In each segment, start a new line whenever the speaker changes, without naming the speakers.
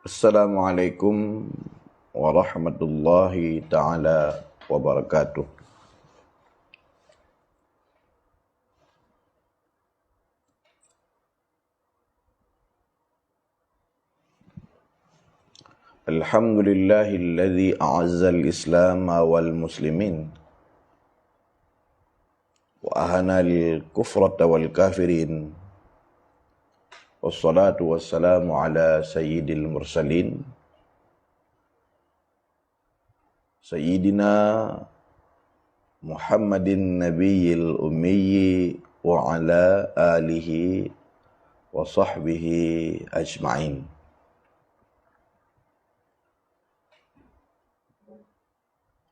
Assalamualaikum warahmatullahi ta'ala wabarakatuh. Alhamdulillahilladzi a'azzal islam wal muslimin wa ahanal kufrata wal kafirin. Wassalatu wassalamu ala sayyidil mursalin Sayyidina Muhammadin nabiyil ummiyi wa ala alihi wa sahbihi ajma'in.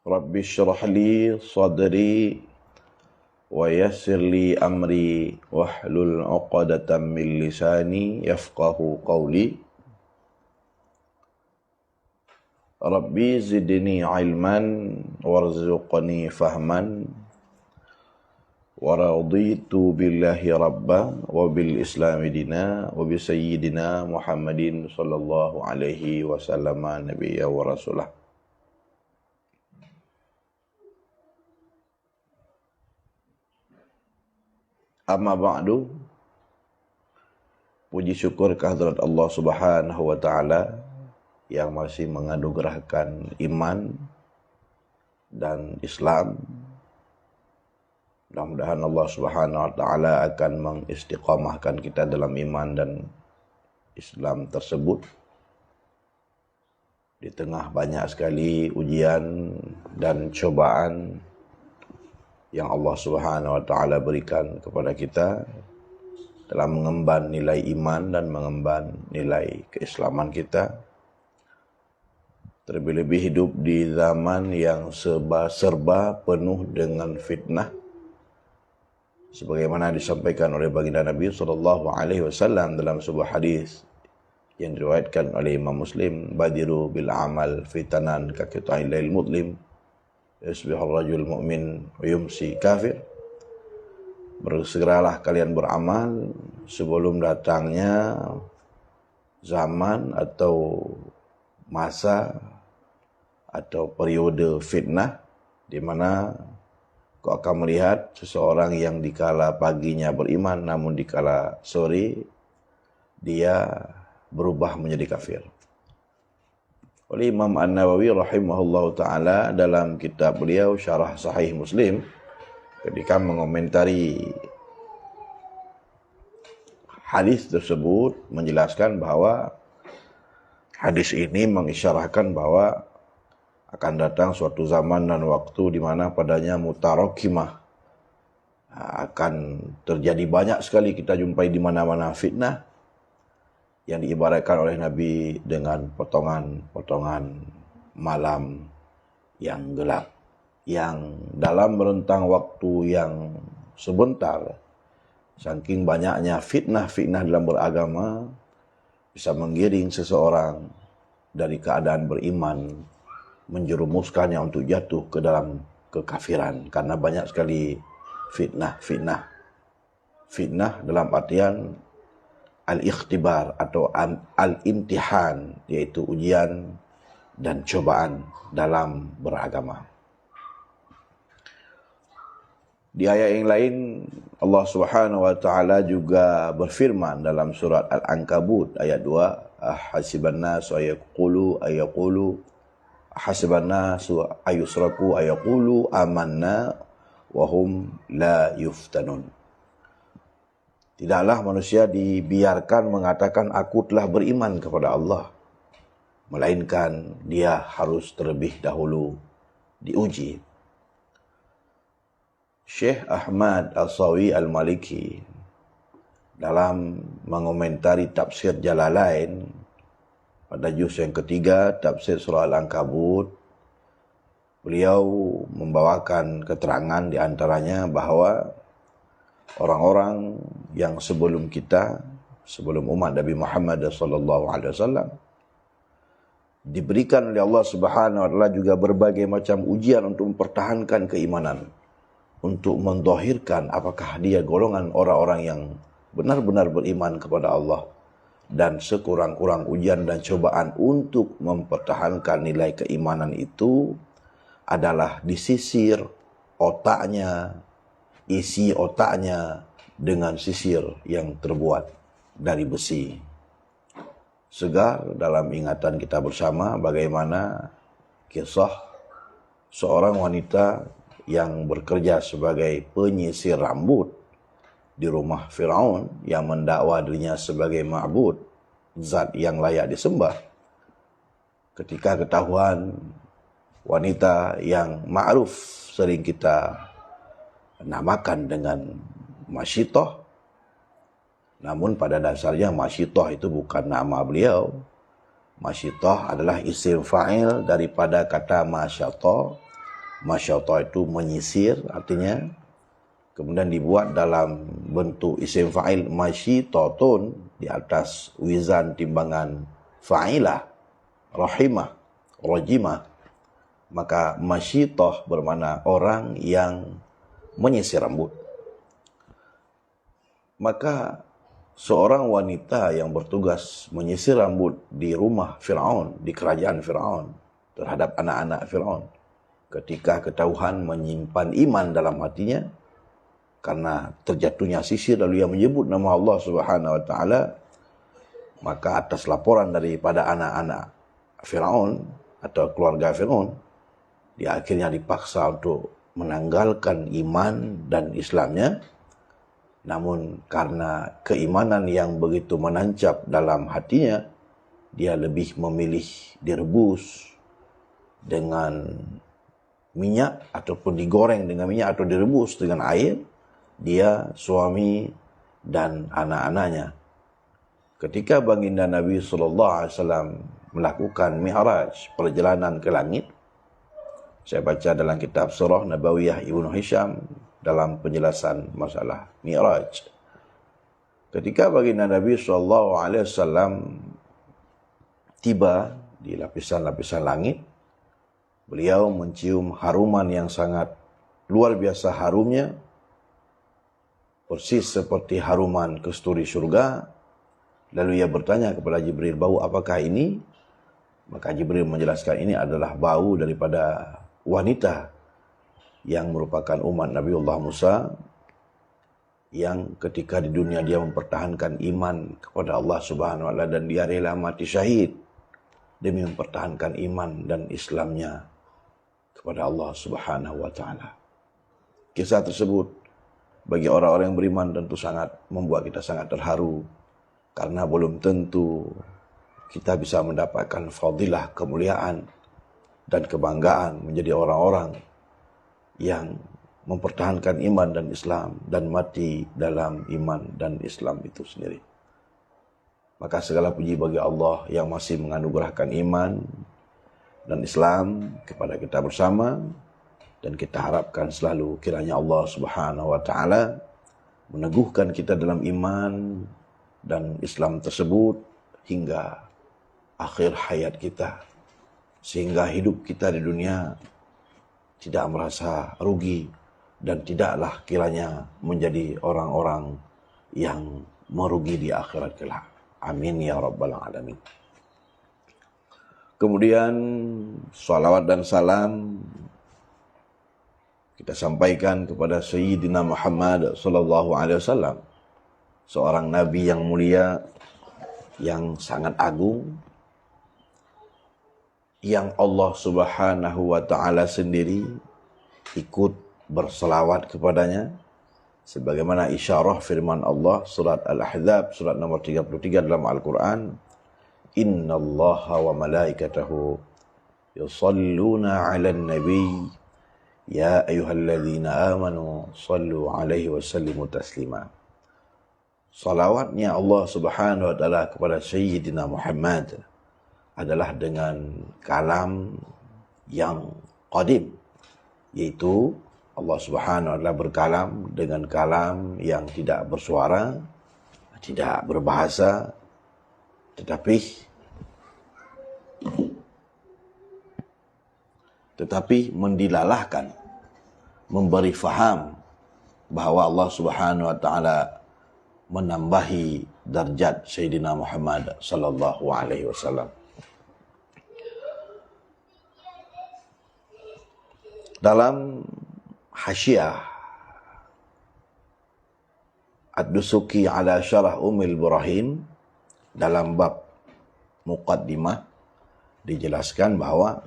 Rabbi syrah li sadri wa yassir li amri wahlul 'uqdatam min lisani yafqahu qawli. Rabbi zidni ilman warzuqni fahman wa raditu billahi rabba wa bil islami dina wa bi sayyidina Muhammadin sallallahu alaihi wasallam nabiyya wa rasulah. Amma ba'du, puji syukur kehadirat Allah Subhanahu wa taala yang masih menganugerahkan iman dan Islam. Mudah-mudahan Allah Subhanahu wa taala akan mengistiqamahkan kita dalam iman dan Islam tersebut di tengah banyak sekali ujian dan cobaan yang Allah Subhanahu wa taala berikan kepada kita dalam mengemban nilai iman dan mengemban nilai keislaman kita. Terlebih-lebih hidup di zaman yang serba penuh dengan fitnah, sebagaimana disampaikan oleh baginda Nabi sallallahu alaihi wasallam dalam sebuah hadis yang diriwayatkan oleh Imam Muslim, badiru bil amal fitanan ka qita'il lail mudlim yusbihur rajul mu'min wa yumsi kafir. Bersegeralah kalian beramal sebelum datangnya zaman atau masa atau periode fitnah, di mana kau akan melihat seseorang yang dikala paginya beriman namun dikala sore dia berubah menjadi kafir. Oleh Imam An-Nawawi rahimahullahu ta'ala dalam kitab beliau Syarah Sahih Muslim, ketika mengomentari hadis tersebut, menjelaskan bahwa hadis ini mengisyarahkan bahwa akan datang suatu zaman dan waktu di mana padanya mutarakimah, akan terjadi banyak sekali kita jumpai di mana-mana fitnah yang diibaratkan oleh Nabi dengan potongan-potongan malam yang gelap, yang dalam rentang waktu yang sebentar, saking banyaknya fitnah-fitnah dalam beragama, bisa menggiring seseorang dari keadaan beriman, menjerumuskannya untuk jatuh ke dalam kekafiran, karena banyak sekali fitnah. Fitnah dalam artian al-ikhtibar atau al-imtihan, yaitu ujian dan cobaan dalam beragama. Di ayat yang lain Allah Subhanahu wa taala juga berfirman dalam surat Al-Ankabut ayat 2, hasiban nasu ayaqulu hasiban nasu ayusraku ayaqulu amanna wa hum la yuftanun. Tidaklah manusia dibiarkan mengatakan aku telah beriman kepada Allah, melainkan dia harus terlebih dahulu diuji. Syekh Ahmad As-Sawi Al-Maliki dalam mengomentari tafsir Jalalain pada juz yang ketiga tafsir surah Al-Ankabut, beliau membawakan keterangan di antaranya bahwa orang-orang yang sebelum kita, sebelum umat Nabi Muhammad sallallahu alaihi wasallam, diberikan oleh Allah Subhanahu wa taala juga berbagai macam ujian untuk mempertahankan keimanan, untuk mendhahirkan apakah dia golongan orang-orang yang benar-benar beriman kepada Allah dan sekurang-kurang ujian dan cobaan untuk mempertahankan nilai keimanan itu adalah disisir otaknya, isi otaknya dengan sisir yang terbuat dari besi. Segar dalam ingatan kita bersama bagaimana kisah seorang wanita yang bekerja sebagai penyisir rambut di rumah Firaun yang mendakwa dirinya sebagai ma'bud, zat yang layak disembah. Ketika ketahuan wanita yang ma'ruf sering kita namakan dengan Masyitah, namun pada dasarnya Masyitah itu bukan nama beliau. Masyitah adalah isim fa'il daripada kata masyata. Masyata itu menyisir artinya. Kemudian dibuat dalam bentuk isim fa'il masyitatun di atas wizan timbangan fa'ilah, rahimah, rajimah. Maka masyitah bermakna orang yang menyisir rambut. Maka seorang wanita yang bertugas menyisir rambut di rumah Firaun, di kerajaan Firaun, terhadap anak-anak Firaun, ketika ketahuan menyimpan iman dalam hatinya, karena terjatuhnya sisir lalu ia menyebut nama Allah Subhanahu wa taala, maka atas laporan daripada anak-anak Firaun atau keluarga Firaun, dia akhirnya dipaksa untuk menanggalkan iman dan Islamnya. Namun karena keimanan yang begitu menancap dalam hatinya, dia lebih memilih direbus dengan minyak ataupun digoreng dengan minyak atau direbus dengan air, dia, suami dan anak-anaknya. Ketika baginda Nabi SAW melakukan mi'raj, perjalanan ke langit, saya baca dalam kitab Surah Nabawiyah Ibnu Hisham dalam penjelasan masalah mi'raj. Ketika baginda Nabi SAW tiba di lapisan-lapisan langit, beliau mencium haruman yang sangat luar biasa harumnya, persis seperti haruman kesturi surga. Lalu ia bertanya kepada Jibril, bau apakah ini? Maka Jibril menjelaskan ini adalah bau daripada wanita yang merupakan umat Nabiullah Musa, yang ketika di dunia dia mempertahankan iman kepada Allah Subhanahu wa taala dan dia rela mati syahid demi mempertahankan iman dan Islamnya kepada Allah Subhanahu wa taala. Kisah tersebut bagi orang-orang yang beriman tentu sangat membuat kita sangat terharu, karena belum tentu kita bisa mendapatkan fadilah, kemuliaan dan kebanggaan menjadi orang-orang yang mempertahankan iman dan Islam dan mati dalam iman dan Islam itu sendiri. Maka segala puji bagi Allah yang masih menganugerahkan iman dan Islam kepada kita bersama. Dan kita harapkan selalu kiranya Allah Subhanahu wa taala meneguhkan kita dalam iman dan Islam tersebut hingga akhir hayat kita, sehingga hidup kita di dunia tidak merasa rugi dan tidaklah kiranya menjadi orang-orang yang merugi di akhirat kelak. Amin ya rabbal alamin. Kemudian salawat dan salam kita sampaikan kepada Sayyidina Muhammad sallallahu alaihi wasallam, seorang nabi yang mulia, yang sangat agung, yang Allah Subhanahu wa taala sendiri ikut berselawat kepadanya, sebagaimana isyarah firman Allah surat Al-Ahzab surat nomor 33 dalam Al-Qur'an, innallaha wa malaikatahu yusalluna 'alan nabiy ya ayyuhalladzina amanu sallu 'alaihi wa sallimu taslima. Salawatnya Allah Subhanahu wa taala kepada Sayyidina Muhammad adalah dengan kalam yang qadim, yaitu Allah Subhanahu wa taala berkalam dengan kalam yang tidak bersuara, tidak berbahasa, tetapi mendilalahkan, memberi faham bahwa Allah Subhanahu wa taala menambahi darjat Sayyidina Muhammad sallallahu alaihi wasallam. Dalam Hasyiah Ad-Dusuki ala Syarah Ummul Burahin, dalam bab Muqaddimah dijelaskan bahawa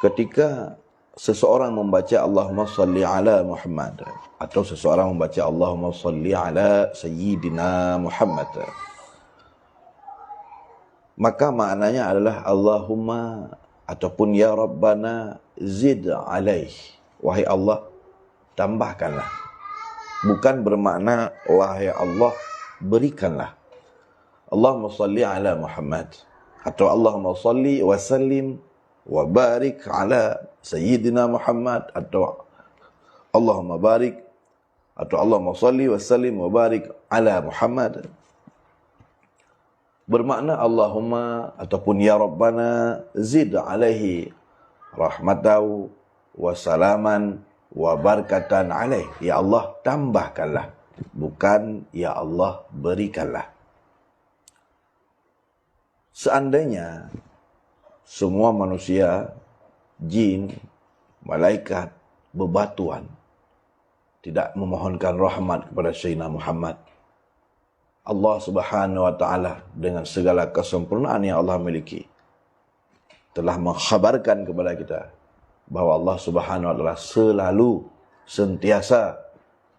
ketika seseorang membaca Allahumma salli ala Muhammad atau seseorang membaca Allahumma salli ala Sayyidina Muhammad, maka maknanya adalah Allahumma ataupun ya Rabbana zid alaih, wahai Allah tambahkanlah. Bukan bermakna wahai Allah berikanlah. Allahumma salli ala Muhammad atau Allahumma salli wa sallim wa barik ala Sayyidina Muhammad atau Allahumma barik atau Allahumma salli wa sallim wa barik ala Muhammad. Bermakna Allahumma ataupun ya Rabbana zid alaihi rahmatau wa salaman wa barakatan alaih. Ya Allah tambahkanlah, bukan ya Allah berikanlah. Seandainya semua manusia, jin, malaikat, bebatuan tidak memohonkan rahmat kepada Sayyidina Muhammad, Allah Subhanahu wa taala dengan segala kesempurnaan yang Allah miliki telah mengkhabarkan kepada kita bahawa Allah Subhanahu wa taala selalu sentiasa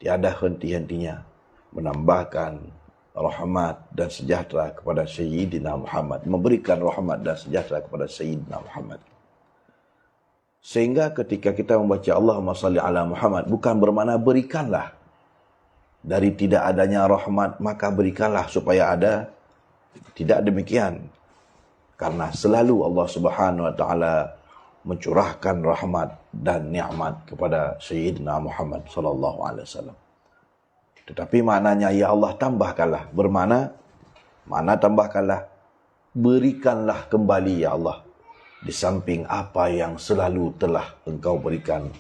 tiada henti-hentinya menambahkan rahmat dan sejahtera kepada Sayyidina Muhammad, memberikan rahmat dan sejahtera kepada Sayyidina Muhammad. Sehingga ketika kita membaca Allahumma salli ala Muhammad, bukan bermakna berikanlah. Dari tidak adanya rahmat, maka berikanlah supaya ada. Tidak demikian. Karena selalu Allah Subhanahu wa taala mencurahkan rahmat dan nikmat kepada Sayyidina Muhammad sallallahu alaihi wasallam. Tetapi maknanya ya Allah tambahkanlah, bermakna tambahkanlah, berikanlah kembali ya Allah, di samping apa yang selalu telah Engkau berikan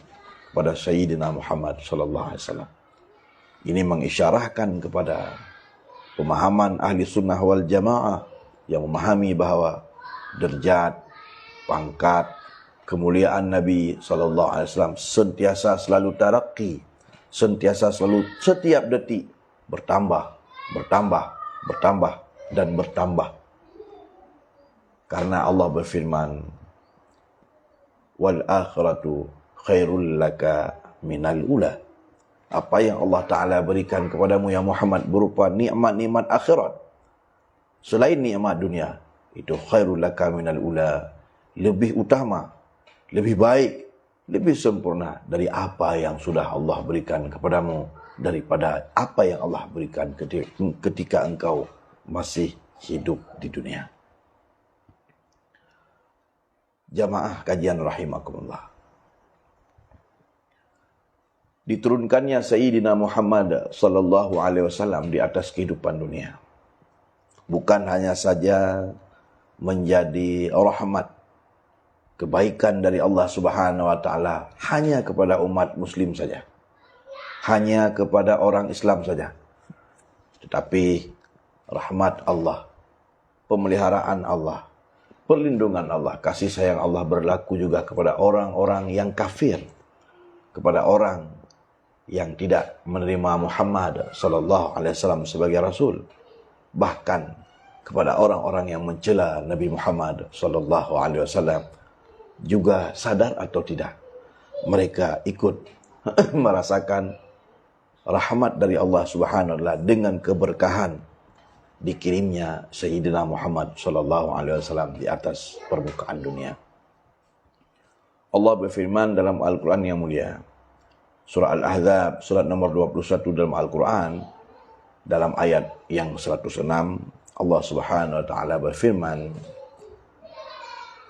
kepada Sayyidina Muhammad sallallahu alaihi wasallam. Ini mengisyarahkan kepada pemahaman ahli sunnah wal jamaah yang memahami bahawa derajat, pangkat, kemuliaan Nabi sallallahu alaihi wasallam sentiasa selalu tarakki, sentiasa selalu setiap detik bertambah, dan bertambah. Karena Allah berfirman, wal akhiratu khairul laka minal ula. Apa yang Allah Ta'ala berikan kepadamu ya Muhammad berupa nikmat-nikmat akhirat, selain nikmat dunia, itu khairul laka minal ula, lebih utama, lebih baik, lebih sempurna dari apa yang sudah Allah berikan kepadamu, daripada apa yang Allah berikan ketika engkau masih hidup di dunia. Jamaah kajian rahimakumullah. Diturunkannya Sayyidina Muhammad sallallahu alaihi wasallam di atas kehidupan dunia bukan hanya saja menjadi rahmat, kebaikan dari Allah Subhanahu wa taala hanya kepada umat muslim saja, hanya kepada orang Islam saja, tetapi rahmat Allah, pemeliharaan Allah, perlindungan Allah, kasih sayang Allah berlaku juga kepada orang-orang yang kafir, kepada orang yang tidak menerima Muhammad sallallahu alaihi wasallam sebagai rasul, bahkan kepada orang-orang yang mencela Nabi Muhammad sallallahu alaihi wasallam, juga sadar atau tidak mereka ikut merasakan rahmat dari Allah Subhanahu wa taala dengan keberkahan dikirimnya Sayyidina Muhammad sallallahu alaihi wasallam di atas permukaan dunia. Allah berfirman dalam Al-Quran yang mulia, Surah Al-Ahzab, surat nomor 21 dalam Al-Quran, dalam ayat yang 106, Allah Subhanahu wa taala berfirman,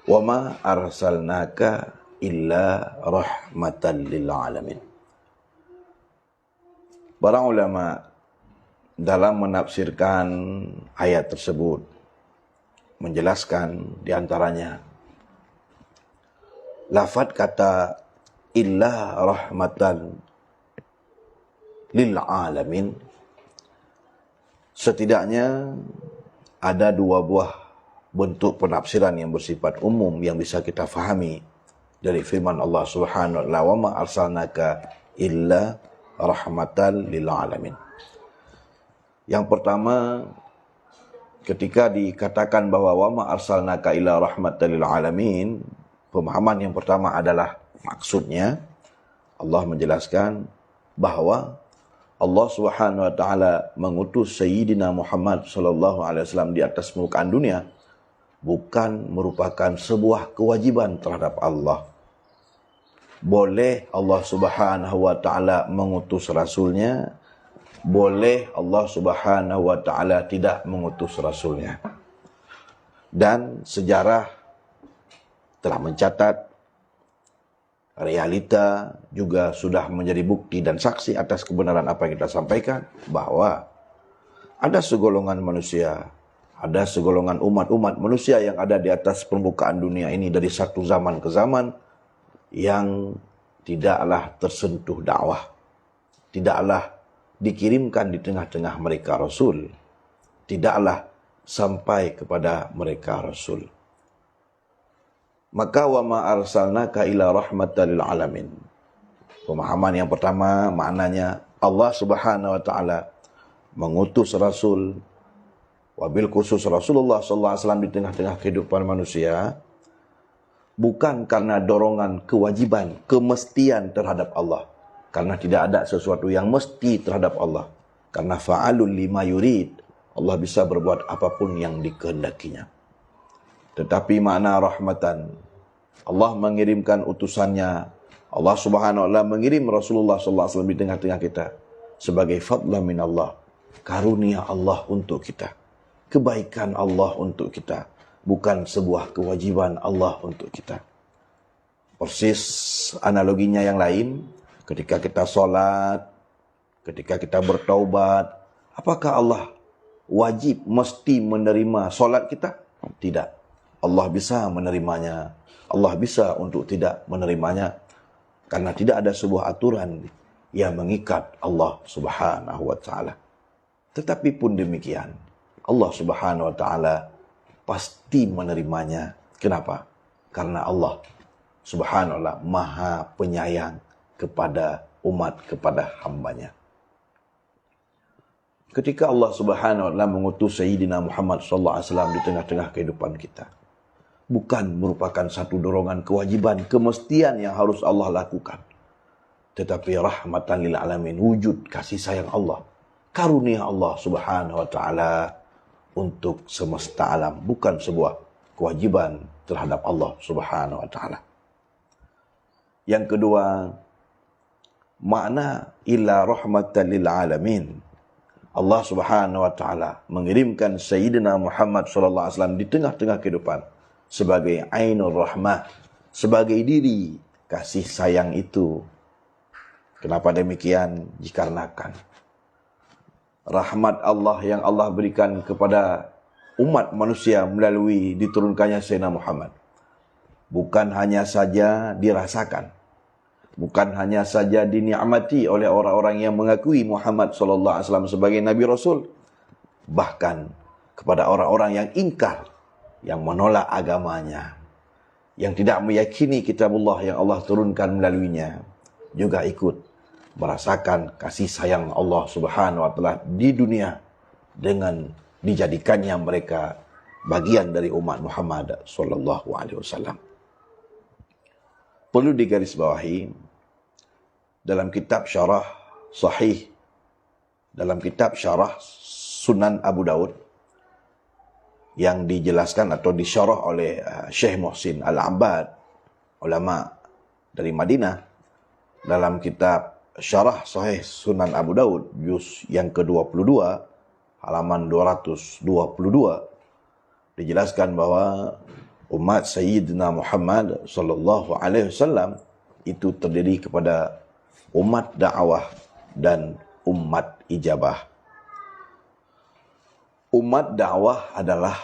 "Wa ma arsalnaka illa rahmatan lil alamin." Para ulama dalam menafsirkan ayat tersebut menjelaskan di antaranya lafaz kata illa rahmatan lil alamin. Setidaknya ada dua buah bentuk penafsiran yang bersifat umum yang bisa kita fahami dari firman Allah Subhanahu wa taala, "Wa ma arsalnaka illa rahmatan lil alamin." Yang pertama, ketika dikatakan bahwa "wa ma arsalnaka illa rahmatan lil alamin", pemahaman yang pertama adalah maksudnya Allah menjelaskan bahwa Allah Subhanahu wa taala mengutus Sayyidina Muhammad sallallahu alaihi wasallam di atas permukaan dunia bukan merupakan sebuah kewajiban terhadap Allah. Boleh Allah Subhanahu wa taala mengutus rasulnya, boleh Allah Subhanahu wa taala tidak mengutus rasulnya. Dan sejarah telah mencatat, realita juga sudah menjadi bukti dan saksi atas kebenaran apa yang kita sampaikan, bahwa ada segolongan manusia, ada segolongan umat-umat manusia yang ada di atas permukaan dunia ini dari satu zaman ke zaman yang tidaklah tersentuh dakwah, tidaklah dikirimkan di tengah-tengah mereka Rasul, tidaklah sampai kepada mereka Rasul. Maka wa ma arsalnaka ila rahmatan lil alamin. Pemahaman yang pertama maknanya Allah Subhanahu wa taala mengutus Rasul, wabil khusus Rasulullah sallallahu alaihi wasallam di tengah-tengah kehidupan manusia bukan karena dorongan kewajiban, kemestian terhadap Allah. Karena tidak ada sesuatu yang mesti terhadap Allah. Karena fa'alul lima yurid, Allah bisa berbuat apapun yang dikehendakinya. Tetapi makna rahmatan, Allah mengirimkan utusannya, Allah Subhanahu wa taala mengirim Rasulullah sallallahu alaihi wasallam di tengah-tengah kita sebagai fadlan min Allah, karunia Allah untuk kita, kebaikan Allah untuk kita, bukan sebuah kewajiban Allah untuk kita. Persis analoginya yang lain, ketika kita sholat, ketika kita bertaubat, apakah Allah wajib mesti menerima sholat kita? Tidak. Allah bisa menerimanya, Allah bisa untuk tidak menerimanya, karena tidak ada sebuah aturan yang mengikat Allah Subhanahu wa taala. Tetapi pun demikian, Allah Subhanahu wa taala pasti menerimanya. Kenapa? Karena Allah Subhanahu wa taala Maha Penyayang kepada umat, kepada hambanya. Ketika Allah Subhanahu wa taala mengutus Sayyidina Muhammad sallallahu alaihi wasallam di tengah-tengah kehidupan kita, bukan merupakan satu dorongan kewajiban, kemestian yang harus Allah lakukan, tetapi rahmatan lil alamin, wujud kasih sayang Allah, karunia Allah Subhanahu wa taala untuk semesta alam, bukan sebuah kewajiban terhadap Allah Subhanahu wa taala. Yang kedua, makna illa rahmatan lil alamin. Allah Subhanahu wa taala mengirimkan Sayyidina Muhammad sallallahu alaihi wasallam di tengah-tengah kehidupan sebagai ainur rahmah, sebagai diri kasih sayang itu. Kenapa demikian? Dikarenakan rahmat Allah yang Allah berikan kepada umat manusia melalui diturunkannya Sayyidina Muhammad bukan hanya saja dirasakan, bukan hanya saja dinikmati oleh orang-orang yang mengakui Muhammad sallallahu alaihi wasallam sebagai nabi rasul, bahkan kepada orang-orang yang ingkar, yang menolak agamanya, yang tidak meyakini kitabullah yang Allah turunkan melaluinya, juga ikut merasakan kasih sayang Allah Subhanahu wa taala di dunia dengan dijadikannya mereka bagian dari umat Muhammad sallallahu alaihi wasallam. Perlu digarisbawahi, dalam kitab syarah sahih, dalam kitab syarah Sunan Abu Daud yang dijelaskan atau disyarah oleh Syekh Muhsin Al-Abbad, ulama dari Madinah, dalam kitab Syarah Sahih Sunan Abu Daud juz yang ke-22 halaman 222 dijelaskan bahwa umat Sayyidina Muhammad sallallahu alaihi wasallam itu terdiri kepada umat dakwah dan umat ijabah. Umat dakwah adalah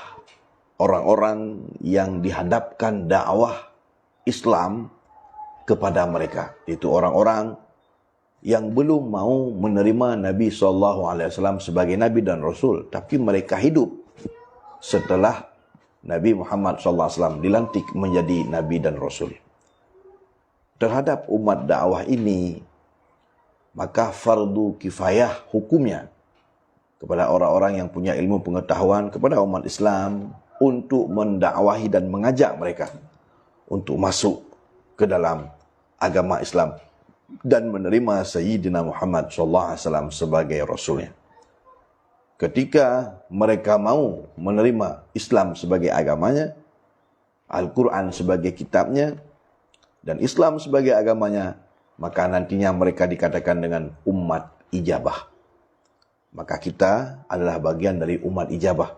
orang-orang yang dihadapkan dakwah Islam kepada mereka, itu orang-orang yang belum mau menerima Nabi SAW sebagai Nabi dan Rasul, tapi mereka hidup setelah Nabi Muhammad SAW dilantik menjadi Nabi dan Rasul. Terhadap umat dakwah ini, maka fardu kifayah hukumnya kepada orang-orang yang punya ilmu pengetahuan, kepada umat Islam, untuk mendakwahi dan mengajak mereka untuk masuk ke dalam agama Islam dan menerima Sayyidina Muhammad SAW sebagai Rasulnya. Ketika mereka mau menerima Islam sebagai agamanya, Al-Quran sebagai kitabnya, dan Islam sebagai agamanya, maka nantinya mereka dikatakan dengan umat ijabah. Maka kita adalah bagian dari umat ijabah,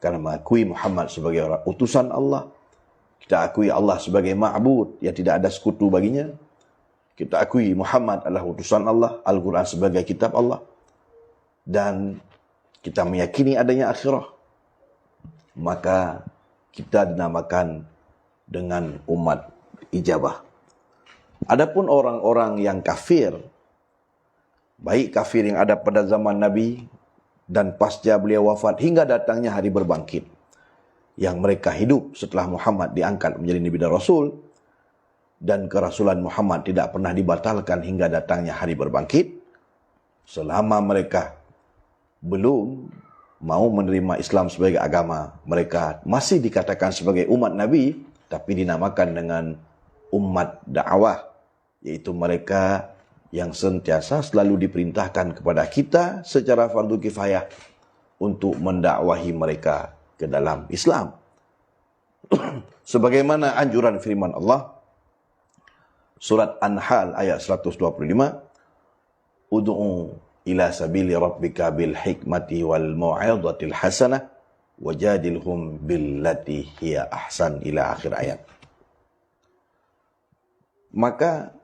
karena mengakui Muhammad sebagai orang utusan Allah. Kita akui Allah sebagai ma'bud yang tidak ada sekutu baginya. Kita akui Muhammad adalah utusan Allah, Al-Quran sebagai kitab Allah. Dan kita meyakini adanya akhirah. Maka kita dinamakan dengan umat ijabah. Adapun orang-orang yang kafir, baik kafir yang ada pada zaman Nabi dan pasca beliau wafat hingga datangnya hari berbangkit, yang mereka hidup setelah Muhammad diangkat menjadi Nabi dan Rasul, dan kerasulan Muhammad tidak pernah dibatalkan hingga datangnya hari berbangkit, selama mereka belum mau menerima Islam sebagai agama, mereka masih dikatakan sebagai umat Nabi, tapi dinamakan dengan umat dakwah, yaitu mereka yang sentiasa selalu diperintahkan kepada kita secara fardu kifayah untuk mendakwahi mereka ke dalam Islam. Sebagaimana anjuran firman Allah, surat An-Nahl ayat 125, Ud'u ila sabili rabbika bil hikmati wal mau'izatil hasanah wajadilhum billati hiya ahsan, ila akhir ayat. Maka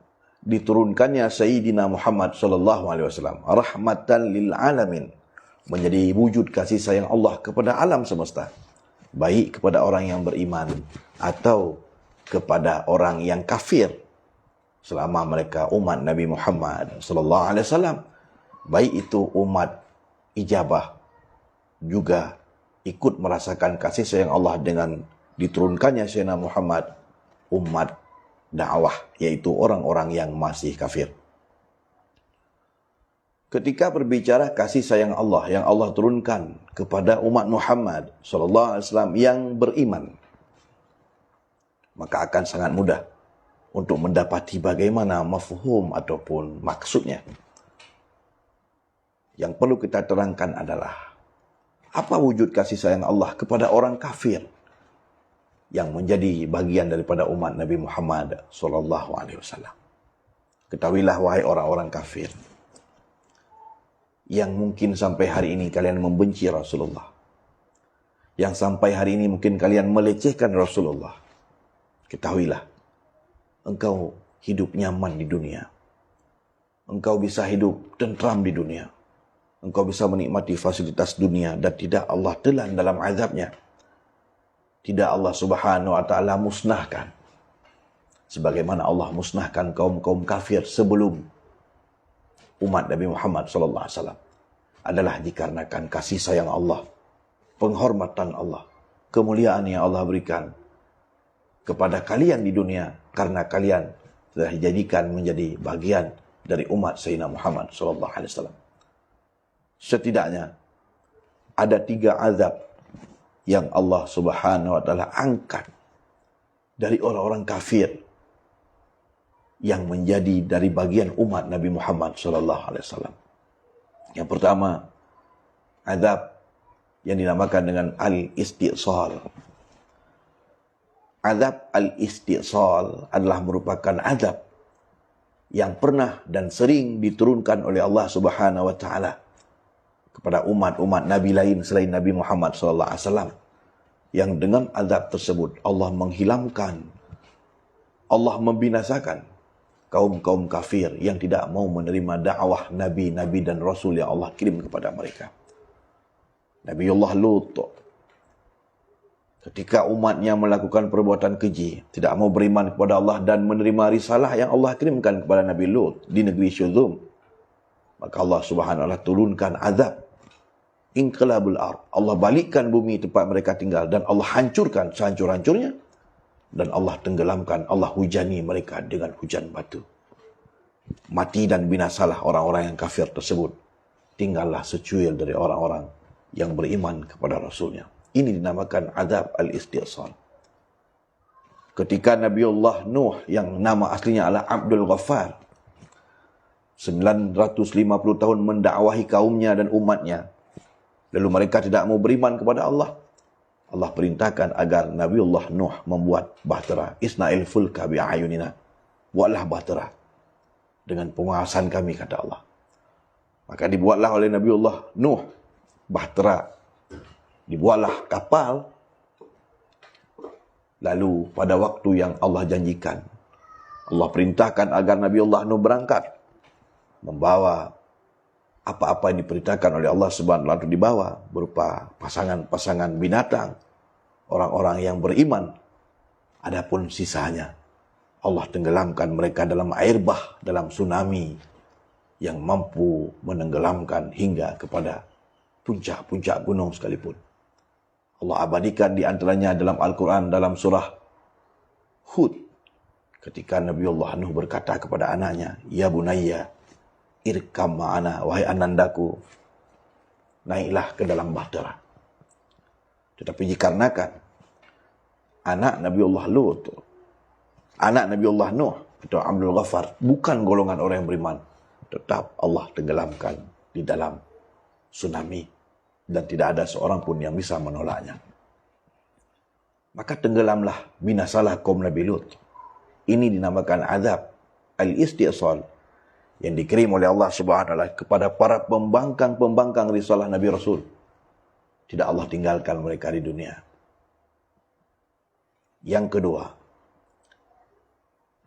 diturunkannya Sayyidina Muhammad SAW rahmatan lil alamin, menjadi wujud kasih sayang Allah kepada alam semesta, baik kepada orang yang beriman atau kepada orang yang kafir, selama mereka umat Nabi Muhammad SAW, baik itu umat ijabah juga ikut merasakan kasih sayang Allah dengan diturunkannya Sayyidina Muhammad, umat dakwah, yaitu orang-orang yang masih kafir. Ketika berbicara kasih sayang Allah yang Allah turunkan kepada umat Muhammad SAW yang beriman, maka akan sangat mudah untuk mendapati bagaimana mafhum ataupun maksudnya. Yang perlu kita terangkan adalah, apa wujud kasih sayang Allah kepada orang kafir yang menjadi bagian daripada umat Nabi Muhammad SAW. Ketahuilah wahai orang-orang kafir, yang mungkin sampai hari ini kalian membenci Rasulullah, yang sampai hari ini mungkin kalian melecehkan Rasulullah. Ketahuilah, engkau hidup nyaman di dunia, engkau bisa hidup tentram di dunia, engkau bisa menikmati fasilitas dunia, dan tidak Allah telan dalam azabnya. Tidak Allah Subhanahu wa ta'ala musnahkan, sebagaimana Allah musnahkan kaum-kaum kafir sebelum umat Nabi Muhammad SAW, adalah dikarenakan kasih sayang Allah, penghormatan Allah, kemuliaan yang Allah berikan kepada kalian di dunia, karena kalian telah dijadikan menjadi bagian dari umat Sayyidina Muhammad SAW. Setidaknya ada 3 azab yang Allah Subhanahu wa ta'ala angkat dari orang-orang kafir yang menjadi dari bagian umat Nabi Muhammad SAW. Yang pertama, azab yang dinamakan dengan al-istisal. Azab al-istisal adalah merupakan azab yang pernah dan sering diturunkan oleh Allah Subhanahu wa ta'ala kepada umat-umat Nabi lain selain Nabi Muhammad SAW, yang dengan azab tersebut Allah menghilangkan, Allah membinasakan kaum-kaum kafir yang tidak mau menerima dakwah Nabi-Nabi dan Rasul yang Allah kirim kepada mereka. Nabiullah Lut, ketika umatnya melakukan perbuatan keji, tidak mau beriman kepada Allah dan menerima risalah yang Allah kirimkan kepada Nabi Lut di negeri Syudzum, Maka Allah Subhanahu wa taala turunkan azab. Inqilabul ard. Allah balikkan bumi tempat mereka tinggal dan Allah hancurkan sehancur-hancurnya. Dan Allah tenggelamkan, Allah hujani mereka dengan hujan batu. Mati dan binasalah orang-orang yang kafir tersebut. Tinggallah secuil dari orang-orang yang beriman kepada Rasulnya. Ini dinamakan azab al-istisal. Ketika Nabiullah Nuh yang nama aslinya adalah Abdul Ghaffar, 950 tahun mendakwahi kaumnya dan umatnya. Lalu mereka tidak mau beriman kepada Allah. Allah perintahkan agar Nabiullah Nuh membuat bahtera. Isna'il fulka bi'ayunina. Buatlah bahtera dengan penguasaan kami, kata Allah. Maka dibuatlah oleh Nabiullah Nuh bahtera. Dibuatlah kapal. Lalu pada waktu yang Allah janjikan, Allah perintahkan agar Nabiullah Nuh berangkat, membawa apa-apa yang diperintahkan oleh Allah Subhanahu wa taala dibawa, berupa pasangan-pasangan binatang, orang-orang yang beriman. Adapun sisanya, Allah tenggelamkan mereka dalam air bah, dalam tsunami yang mampu menenggelamkan hingga kepada puncak-puncak gunung sekalipun. Allah abadikan di antaranya dalam Al-Quran, dalam surah Hud, ketika Nabiullah Nuh berkata kepada anaknya, "Ya bunayya, irkam ma'ana, wahai anandaku, naiklah ke dalam bahtera." Tetapi dikarenakan anak Nabiullah Lut, anak Nabiullah Nuh atau Abdul Ghaffar bukan golongan orang yang beriman, tetap Allah tenggelamkan di dalam tsunami dan tidak ada seorang pun yang bisa menolaknya. Maka tenggelamlah, binasalah kaum Nabi Lut. Ini dinamakan azab al-istisal yang dikirim oleh Allah Subhanahu wa taala kepada para pembangkang-pembangkang risalah Nabi Rasul. Tidak Allah tinggalkan mereka di dunia. Yang kedua,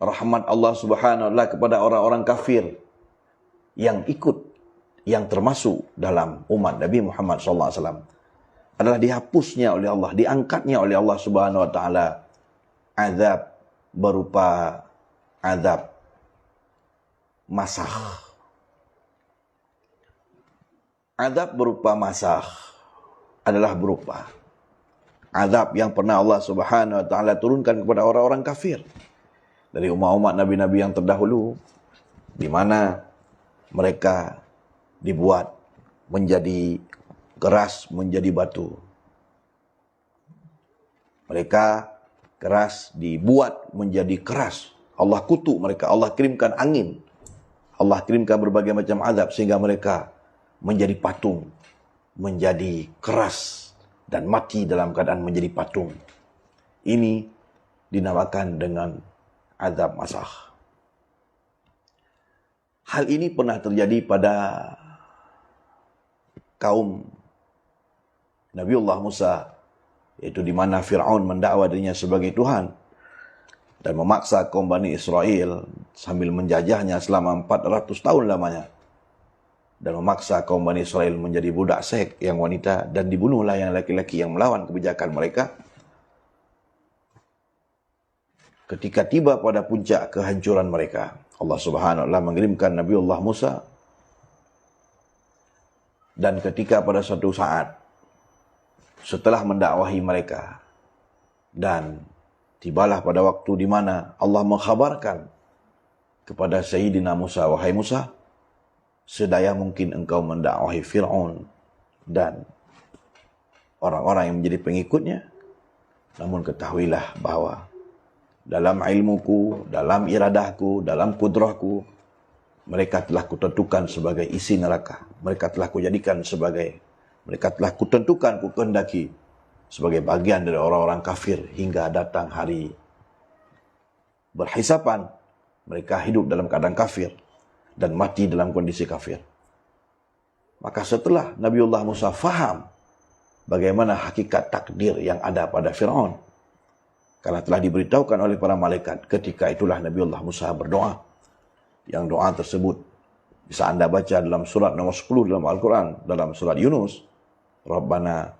rahmat Allah Subhanahu wa taala kepada orang-orang kafir yang ikut, yang termasuk dalam umat Nabi Muhammad SAW, adalah dihapusnya oleh Allah, diangkatnya oleh Allah Subhanahu wa taala azab berupa azab masakh. Azab berupa masakh adalah berupa azab yang pernah Allah Subhanahu wa taala turunkan kepada orang-orang kafir dari umat-umat nabi-nabi yang terdahulu, di mana mereka dibuat menjadi keras, menjadi batu. Mereka keras dibuat menjadi keras. Allah kutuk mereka, Allah kirimkan angin, Allah kirimkan berbagai macam azab sehingga mereka menjadi patung, menjadi keras dan mati dalam keadaan menjadi patung. Ini dinamakan dengan azab masakh. Hal ini pernah terjadi pada kaum Nabiullah Musa, yaitu di mana Fir'aun mendakwa dirinya sebagai Tuhan dan memaksa kaum Bani Israel sambil menjajahnya selama 400 tahun lamanya, dan memaksa kaum Bani Israel menjadi budak seks yang wanita, dan dibunuhlah yang laki-laki yang melawan kebijakan mereka. Ketika tiba pada puncak kehancuran mereka, Allah Subhanahu wa taala mengirimkan Nabiullah Musa. Dan ketika pada suatu saat setelah mendakwahi mereka, dan tibalah pada waktu di mana Allah mengkhabarkan kepada Sayyidina Musa, "Wahai Musa, sedaya mungkin engkau mendakwahi Fir'aun dan orang-orang yang menjadi pengikutnya, namun ketahuilah bahwa dalam ilmuku, dalam iradahku, dalam kudrahku, mereka telah kutentukan sebagai isi neraka. Mereka telah kutentukan, kukehendaki sebagai bagian dari orang-orang kafir hingga datang hari berhisapan. Mereka hidup dalam keadaan kafir dan mati dalam kondisi kafir." Maka setelah Nabiullah Musa faham bagaimana hakikat takdir yang ada pada Fir'aun, karena telah diberitahukan oleh para malaikat, ketika itulah Nabiullah Musa berdoa. Yang doa tersebut bisa anda baca dalam surat nomor 10 dalam Al-Quran, dalam surat Yunus. Rabbana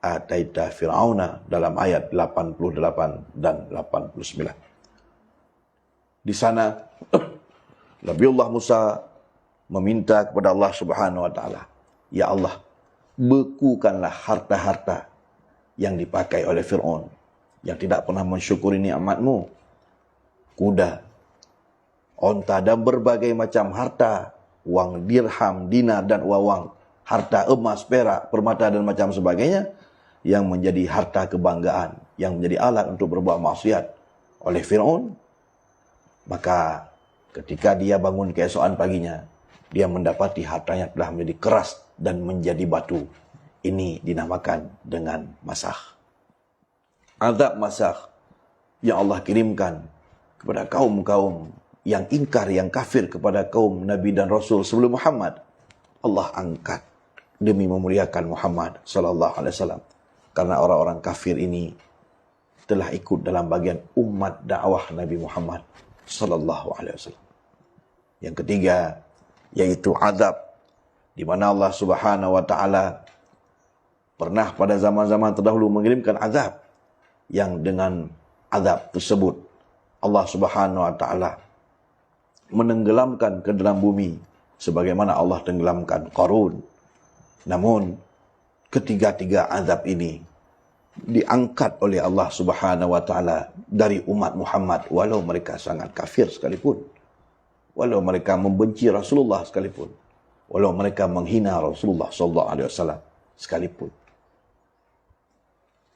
ataita fir'auna, dalam ayat 88 dan 89. Di sana Nabiullah Musa meminta kepada Allah Subhanahu wa taala, ya Allah, bekukanlah harta-harta yang dipakai oleh Fir'aun yang tidak pernah mensyukuri nikmat-Mu. Kuda, onta dan berbagai macam harta, wang dirham, dinar dan uang, harta emas, perak, permata dan macam sebagainya yang menjadi harta kebanggaan, yang menjadi alat untuk berbuat maksiat oleh Fir'aun. Maka ketika dia bangun keesokan paginya, dia mendapati hartanya telah menjadi keras dan menjadi batu. Ini dinamakan dengan masakh. Azab masakh yang Allah kirimkan kepada kaum-kaum yang ingkar, yang kafir kepada kaum Nabi dan Rasul sebelum Muhammad. Allah angkat demi memuliakan Muhammad sallallahu alaihi wasallam. Karena orang-orang kafir ini telah ikut dalam bagian umat dakwah Nabi Muhammad sallallahu alaihi wasallam. Yang ketiga yaitu azab, di mana Allah Subhanahu wa taala pernah pada zaman-zaman terdahulu mengirimkan azab, yang dengan azab tersebut Allah Subhanahu wa taala menenggelamkan ke dalam bumi sebagaimana Allah tenggelamkan Qarun. Namun ketiga-tiga azab ini diangkat oleh Allah Subhanahu wa taala dari umat Muhammad, walau mereka sangat kafir sekalipun, walau mereka membenci Rasulullah sekalipun, walau mereka menghina Rasulullah sallallahu alaihi wasallam sekalipun.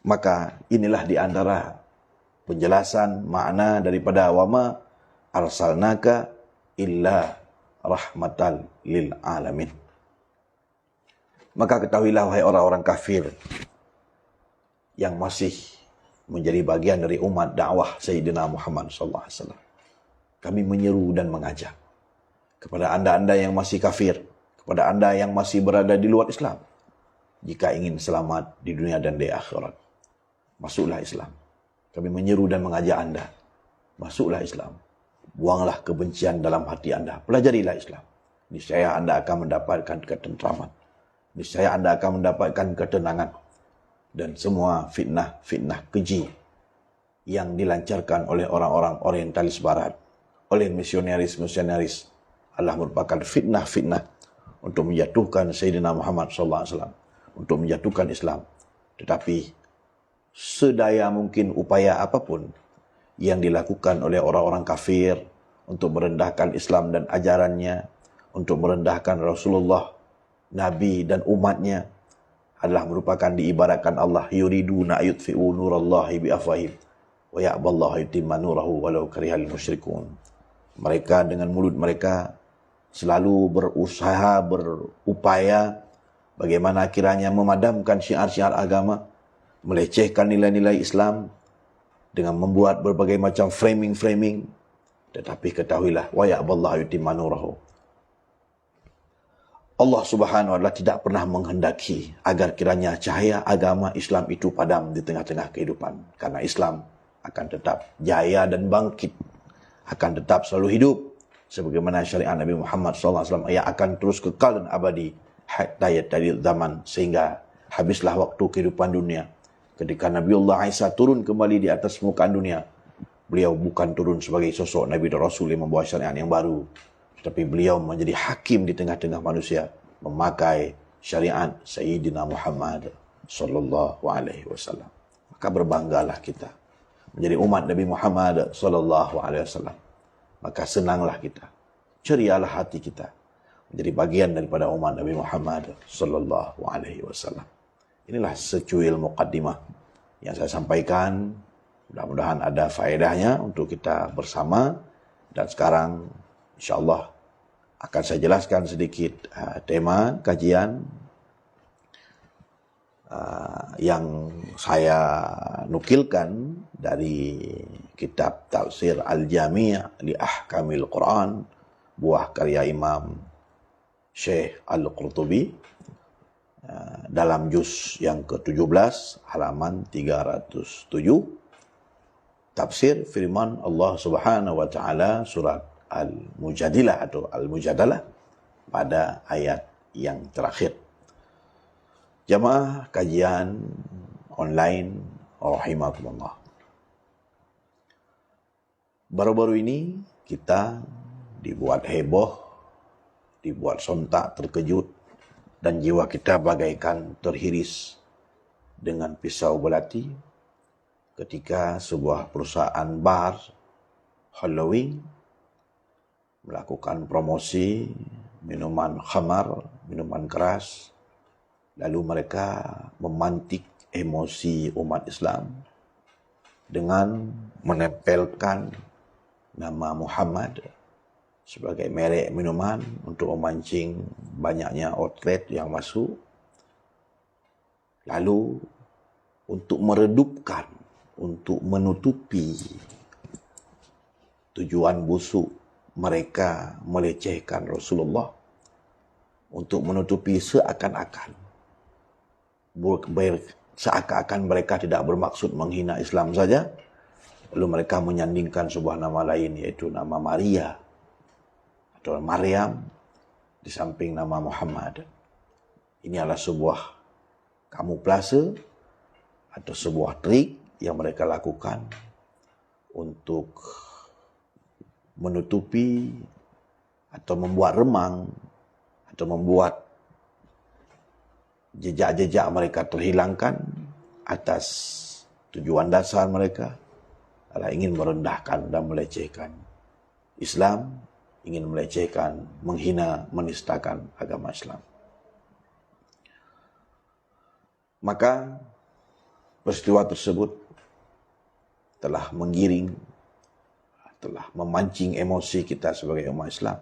Maka inilah di antara penjelasan makna daripada wama arsalnaka illa rahmatan lil alamin. Maka ketahuilah wahai orang-orang kafir yang masih menjadi bagian dari umat dakwah Sayyidina Muhammad sallallahu alaihi wasallam. Kami menyeru dan mengajak kepada anda-anda yang masih kafir, kepada anda yang masih berada di luar Islam, jika ingin selamat di dunia dan di akhirat, masuklah Islam. Kami menyeru dan mengajak anda, masuklah Islam. Buanglah kebencian dalam hati anda. Pelajarilah Islam. Niscaya anda akan mendapatkan ketentraman. Niscaya anda akan mendapatkan ketenangan. Dan semua fitnah-fitnah keji yang dilancarkan oleh orang-orang orientalis barat, oleh misionaris-misionaris, adalah merupakan fitnah-fitnah untuk menjatuhkan Sayyidina Muhammad SAW, untuk menjatuhkan Islam. Tetapi sedaya mungkin upaya apapun yang dilakukan oleh orang-orang kafir untuk merendahkan Islam dan ajarannya, untuk merendahkan Rasulullah, Nabi dan umatnya, adalah merupakan diibaratkan Allah, yuriduna yutfi'u nurallahi biafwahim wa ya'ballahu yutimma nurahu walau karihal musyrikun. Mereka dengan mulut mereka selalu berusaha, berupaya bagaimana kiranya memadamkan syiar-syiar agama, melecehkan nilai-nilai Islam dengan membuat berbagai macam framing-framing. Tetapi ketahuilah, wa ya'ballahu yutimma nurahu. Allah Subhanahu wa taala tidak pernah menghendaki agar kiranya cahaya agama Islam itu padam di tengah-tengah kehidupan. Karena Islam akan tetap jaya dan bangkit, akan tetap selalu hidup sebagaimana syariat Nabi Muhammad SAW yang akan terus kekal dan abadi dari zaman sehingga habislah waktu kehidupan dunia. Ketika Nabiullah Isa turun kembali di atas muka dunia, beliau bukan turun sebagai sosok Nabi dan Rasul yang membawa syariat yang baru, tetapi beliau menjadi hakim di tengah-tengah manusia, memakai syariat Sayyidina Muhammad sallallahu alaihi wasallam. Maka berbanggalah kita menjadi umat Nabi Muhammad sallallahu alaihi wasallam. Maka senanglah kita, cerialah hati kita menjadi bagian daripada umat Nabi Muhammad sallallahu alaihi wasallam. Inilah secuil muqaddimah yang saya sampaikan. Mudah-mudahan ada faedahnya untuk kita bersama. Dan sekarang insyaAllah akan saya jelaskan sedikit tema kajian yang saya nukilkan dari kitab Tafsir Al-Jami' li Ahkamil Quran, buah karya Imam Syekh Al-Qurtubi, dalam juz yang ke-17 halaman 307, tafsir firman Allah Subhanahu wa taala surat Al-Mujadilah atau Al-Mujadalah pada ayat yang terakhir. Jamaah kajian online rahimakumullah. Baru-baru ini kita dibuat heboh dibuat sontak, terkejut, dan jiwa kita bagaikan terhiris dengan pisau belati ketika sebuah perusahaan bar Halloween melakukan promosi minuman khamar, minuman keras, lalu mereka memantik emosi umat Islam dengan menempelkan nama Muhammad sebagai merek minuman untuk memancing banyaknya outlet yang masuk. Lalu untuk meredupkan, untuk menutupi tujuan busuk mereka melecehkan Rasulullah, untuk menutupi seakan-akan mereka tidak bermaksud menghina Islam saja, lalu mereka menyandingkan sebuah nama lain, yaitu nama Maria atau Maryam di samping nama Muhammad. Ini adalah sebuah kamuflase atau sebuah trik yang mereka lakukan untuk menutupi atau membuat remang atau membuat jejak-jejak mereka terhilangkan atas tujuan dasar mereka adalah ingin merendahkan dan melecehkan Islam, ingin melecehkan, menghina, menistakan agama Islam. Maka peristiwa tersebut telah menggiring, telah memancing emosi kita sebagai umat Islam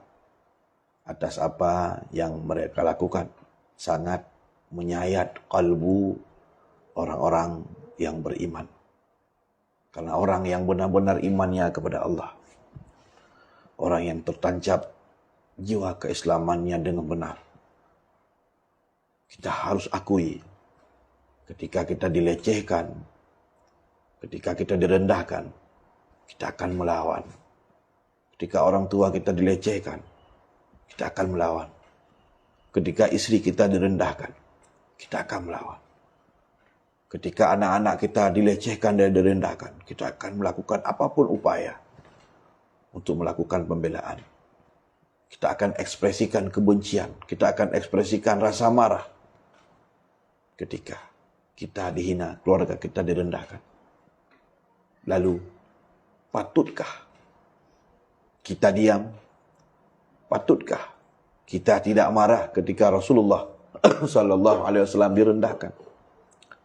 atas apa yang mereka lakukan. Sangat menyayat kalbu orang-orang yang beriman. Karena orang yang benar-benar imannya kepada Allah, orang yang tertancap jiwa keislamannya dengan benar, kita harus akui ketika kita dilecehkan, ketika kita direndahkan, kita akan melawan. Ketika orang tua kita dilecehkan, kita akan melawan. Ketika istri kita direndahkan, kita akan melawan. Ketika anak-anak kita dilecehkan dan direndahkan, kita akan melakukan apapun upaya untuk melakukan pembelaan. Kita akan ekspresikan kebencian, kita akan ekspresikan rasa marah ketika kita dihina, keluarga kita direndahkan. Lalu, patutkah kita diam? Patutkah kita tidak marah ketika Rasulullah sallallahu alaihi wasallam direndahkan,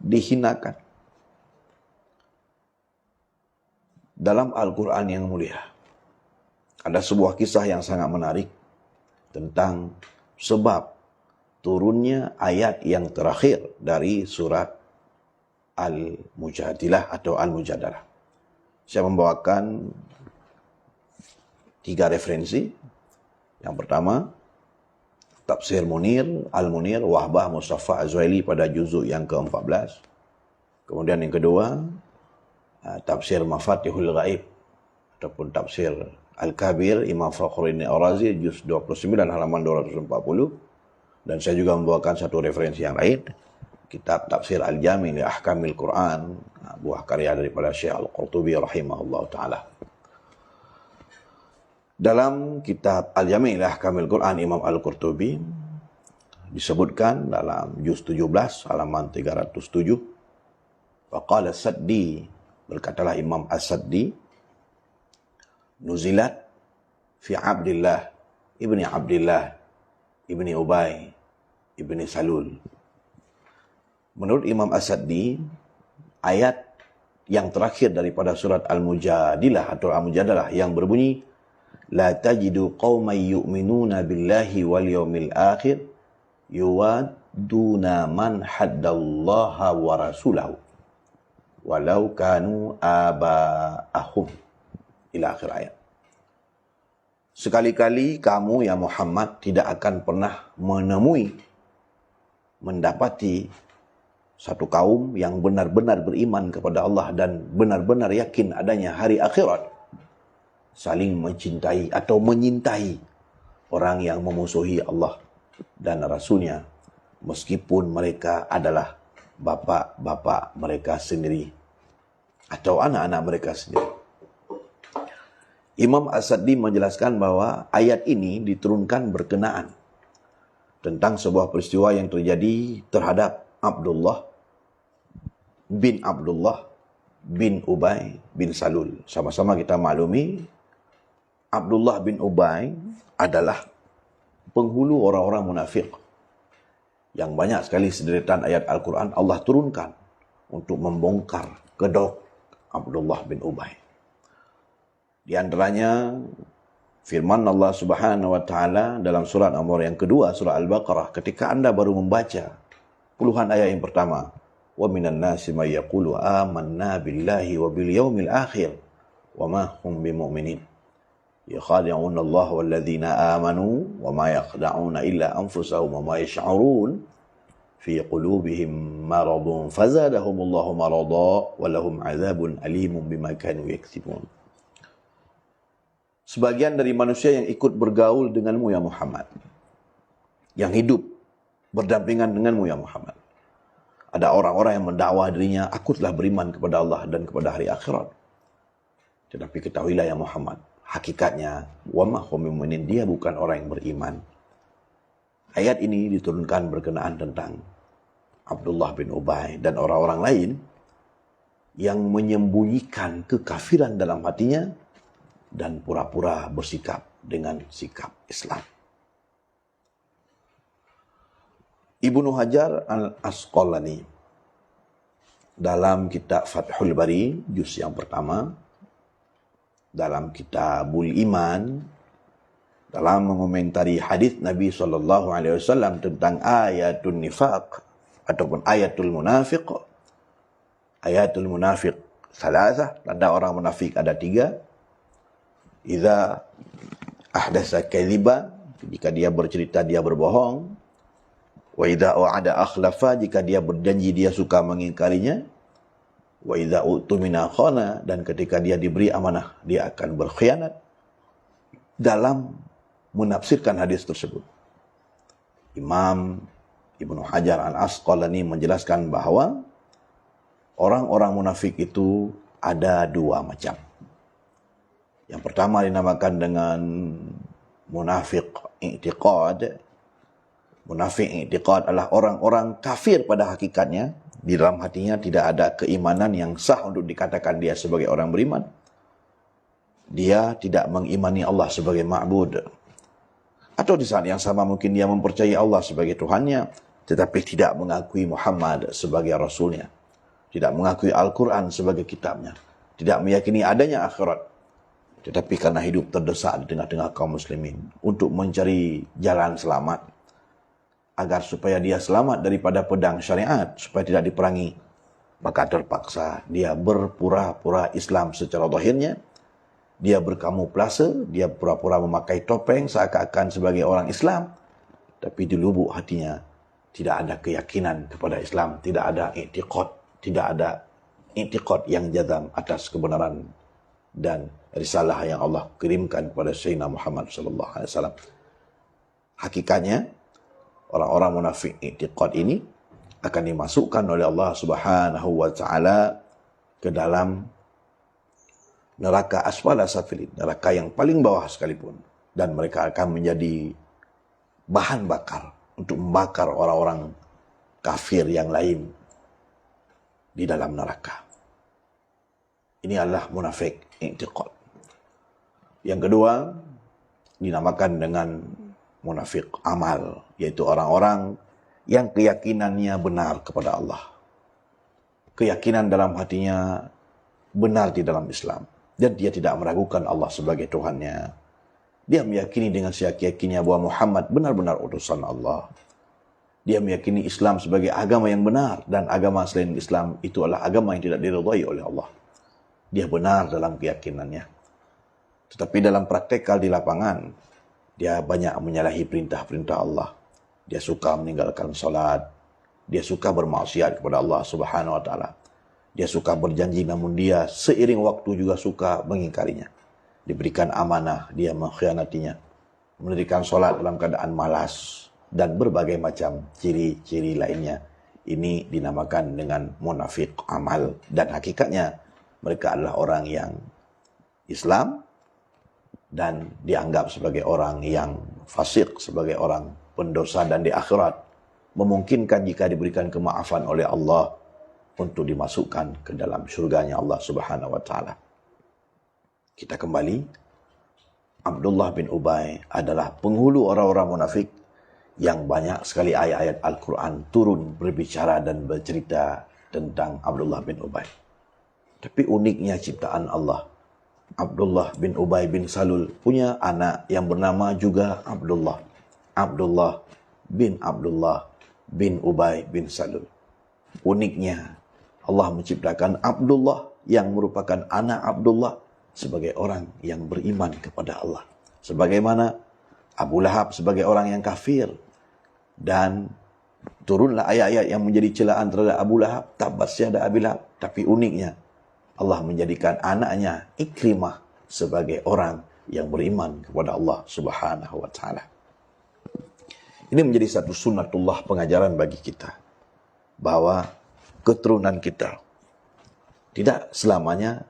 dihinakan? Dalam Al-Quran yang mulia ada sebuah kisah yang sangat menarik tentang sebab turunnya ayat yang terakhir dari surat Al-Mujadilah atau Al-Mujadalah. Saya membawakan 3 referensi. Yang pertama, Tafsir Munir, Al-Munir, Wahbah Mustafa Azwaili pada juzuk yang ke-14. Kemudian yang kedua, Tafsir Mafatihul Ghaib ataupun Tafsir Al-Kabir, Imam Fakhruddin Ar-Razi, juz 29 halaman 240. Dan saya juga membawakan satu referensi yang lain, kitab Tafsir Al-Jami' li Ahkamil Quran, buah karya daripada Syekh Al-Qurtubi rahimahullah ta'ala. Dalam kitab Al-Jami' li Ahkamil Quran, Imam Al-Qurtubi disebutkan dalam juz 17 halaman 307, waqala As-Saddi, berkatalah Imam As-Saddi, nuzilat fi Abdillah ibni Ubay ibni Salul. Menurut Imam As-Saddi, ayat yang terakhir daripada surat Al-Mujadilah atau Al-Mujadalah yang berbunyi, la tajidu qauman yu'minuna billahi wal yawmil akhir yuwadduna man haddallaha wa rasulahu walau kanu aba'ahum, ila akhir ayat. Sekali-kali kamu ya Muhammad tidak akan pernah mendapati satu kaum yang benar-benar beriman kepada Allah dan benar-benar yakin adanya hari akhirat saling mencintai atau menyintai orang yang memusuhi Allah dan Rasulnya, meskipun mereka adalah bapak-bapak mereka sendiri atau anak-anak mereka sendiri. Imam As-Saddi menjelaskan bahwa ayat ini diturunkan berkenaan tentang sebuah peristiwa yang terjadi terhadap Abdullah bin Ubay bin Salul. Sama-sama kita maklumi, Abdullah bin Ubay adalah penghulu orang-orang munafik yang banyak sekali sederetan ayat Al-Quran Allah turunkan untuk membongkar kedok Abdullah bin Ubay. Di antaranya firman Allah Subhanahu wa taala dalam surat nomor yang kedua, surah Al-Baqarah, ketika Anda baru membaca puluhan ayat yang pertama, wa minan nasi may yaqulu amanna billahi wa bil yaumil akhir wa ma hum bimu'minin yakhadi'una Allah wal ladzina amanu wa ma yakhda'una illa anfusahum wa ma yash'urun fi qulubihim maradun fazadahumullahu marada wa lahum 'adzabun alimun bima kanu yaksibun. Sebagian dari manusia yang ikut bergaul denganmu ya Muhammad, yang hidup berdampingan denganmu ya Muhammad, ada orang-orang yang mendakwah dirinya, aku telah beriman kepada Allah dan kepada hari akhirat. Tetapi ketahuilah ya Muhammad, hakikatnya wa ma hum bimu'minin, dia bukan orang yang beriman. Ayat ini diturunkan berkenaan tentang Abdullah bin Ubay dan orang-orang lain yang menyembunyikan kekafiran dalam hatinya dan pura-pura bersikap dengan sikap Islam. Ibnu Hajar Al-Asqalani dalam kitab Fathul Bari juz yang pertama, dalam Kitabul Iman, dalam mengomentari hadis Nabi SAW tentang ayatul nifaq ataupun ayatul munafiq. Ayatul munafiq salasah, tanda orang munafik ada 3. Idza ahdasa kadhiban, jika dia bercerita dia berbohong. Wa idza wa'ada akhlafa, jika dia berjanji dia suka mengingkarinya. Wa idza utumina khana, dan ketika dia diberi amanah dia akan berkhianat. Dalam menafsirkan hadis tersebut, Imam Ibnu Hajar Al-Asqalani menjelaskan bahwa orang-orang munafik itu ada 2 macam. Yang pertama dinamakan dengan munafik i'tiqad. Munafik i'tiqad adalah orang-orang kafir pada hakikatnya. Di dalam hatinya tidak ada keimanan yang sah untuk dikatakan dia sebagai orang beriman. Dia tidak mengimani Allah sebagai ma'bud. Atau di saat yang sama mungkin dia mempercayai Allah sebagai Tuhannya, tetapi tidak mengakui Muhammad sebagai Rasulnya. Tidak mengakui Al-Quran sebagai kitabnya. Tidak meyakini adanya akhirat. Tetapi karena hidup terdesak di tengah-tengah kaum muslimin untuk mencari jalan selamat, agar supaya dia selamat daripada pedang syariat, supaya tidak diperangi, maka terpaksa dia berpura-pura Islam secara zahirnya. Dia berkamuflase, dia pura-pura memakai topeng seakan-akan sebagai orang Islam, tapi di lubuk hatinya tidak ada keyakinan kepada Islam, tidak ada i'tiqad yang jazam atas kebenaran dan risalah yang Allah kirimkan kepada Sayyidina Muhammad sallallahu alaihi wasallam. Hakikatnya orang-orang munafik i'tiqad ini akan dimasukkan oleh Allah Subhanahu wa taala ke dalam neraka asfala safilin, neraka yang paling bawah sekalipun, dan mereka akan menjadi bahan bakar untuk membakar orang-orang kafir yang lain di dalam neraka. Ini adalah munafik i'tiqad. Yang kedua dinamakan dengan munafik amal, yaitu orang-orang yang keyakinannya benar kepada Allah. Keyakinan dalam hatinya benar di dalam Islam, dan dia tidak meragukan Allah sebagai Tuhannya. Dia meyakini dengan seyakin-yakinnya bahwa Muhammad benar-benar utusan Allah. Dia meyakini Islam sebagai agama yang benar, dan agama selain Islam itu adalah agama yang tidak diridhai oleh Allah. Dia benar dalam keyakinannya. Tetapi dalam praktekal di lapangan, dia banyak menyalahi perintah-perintah Allah. Dia suka meninggalkan salat. Dia suka bermaksiat kepada Allah Subhanahu wa taala. Dia suka berjanji, namun dia seiring waktu juga suka mengingkarinya. Diberikan amanah, dia mengkhianatinya. Mendirikan salat dalam keadaan malas, dan berbagai macam ciri-ciri lainnya. Ini dinamakan dengan munafik amal. Dan hakikatnya mereka adalah orang yang Islam dan dianggap sebagai orang yang fasik, sebagai orang pendosa dan di akhirat, memungkinkan jika diberikan kemaafan oleh Allah untuk dimasukkan ke dalam syurganya Allah Subhanahu wa taala. Kita kembali, Abdullah bin Ubay adalah penghulu orang-orang munafik yang banyak sekali ayat-ayat Al-Quran turun berbicara dan bercerita tentang Abdullah bin Ubay. Tapi uniknya ciptaan Allah, Abdullah bin Ubay bin Salul punya anak yang bernama juga Abdullah. Abdullah bin Ubay bin Salul. Uniknya, Allah menciptakan Abdullah yang merupakan anak Abdullah sebagai orang yang beriman kepada Allah. Sebagaimana Abu Lahab sebagai orang yang kafir. Dan turunlah ayat-ayat yang menjadi celaan terhadap Abu Lahab. Tabbat yada Abi Lahab. Tapi uniknya, Allah menjadikan anaknya Ikrimah sebagai orang yang beriman kepada Allah Subhanahu wa taala. Ini menjadi satu sunnatullah pengajaran bagi kita, bahwa keturunan kita tidak selamanya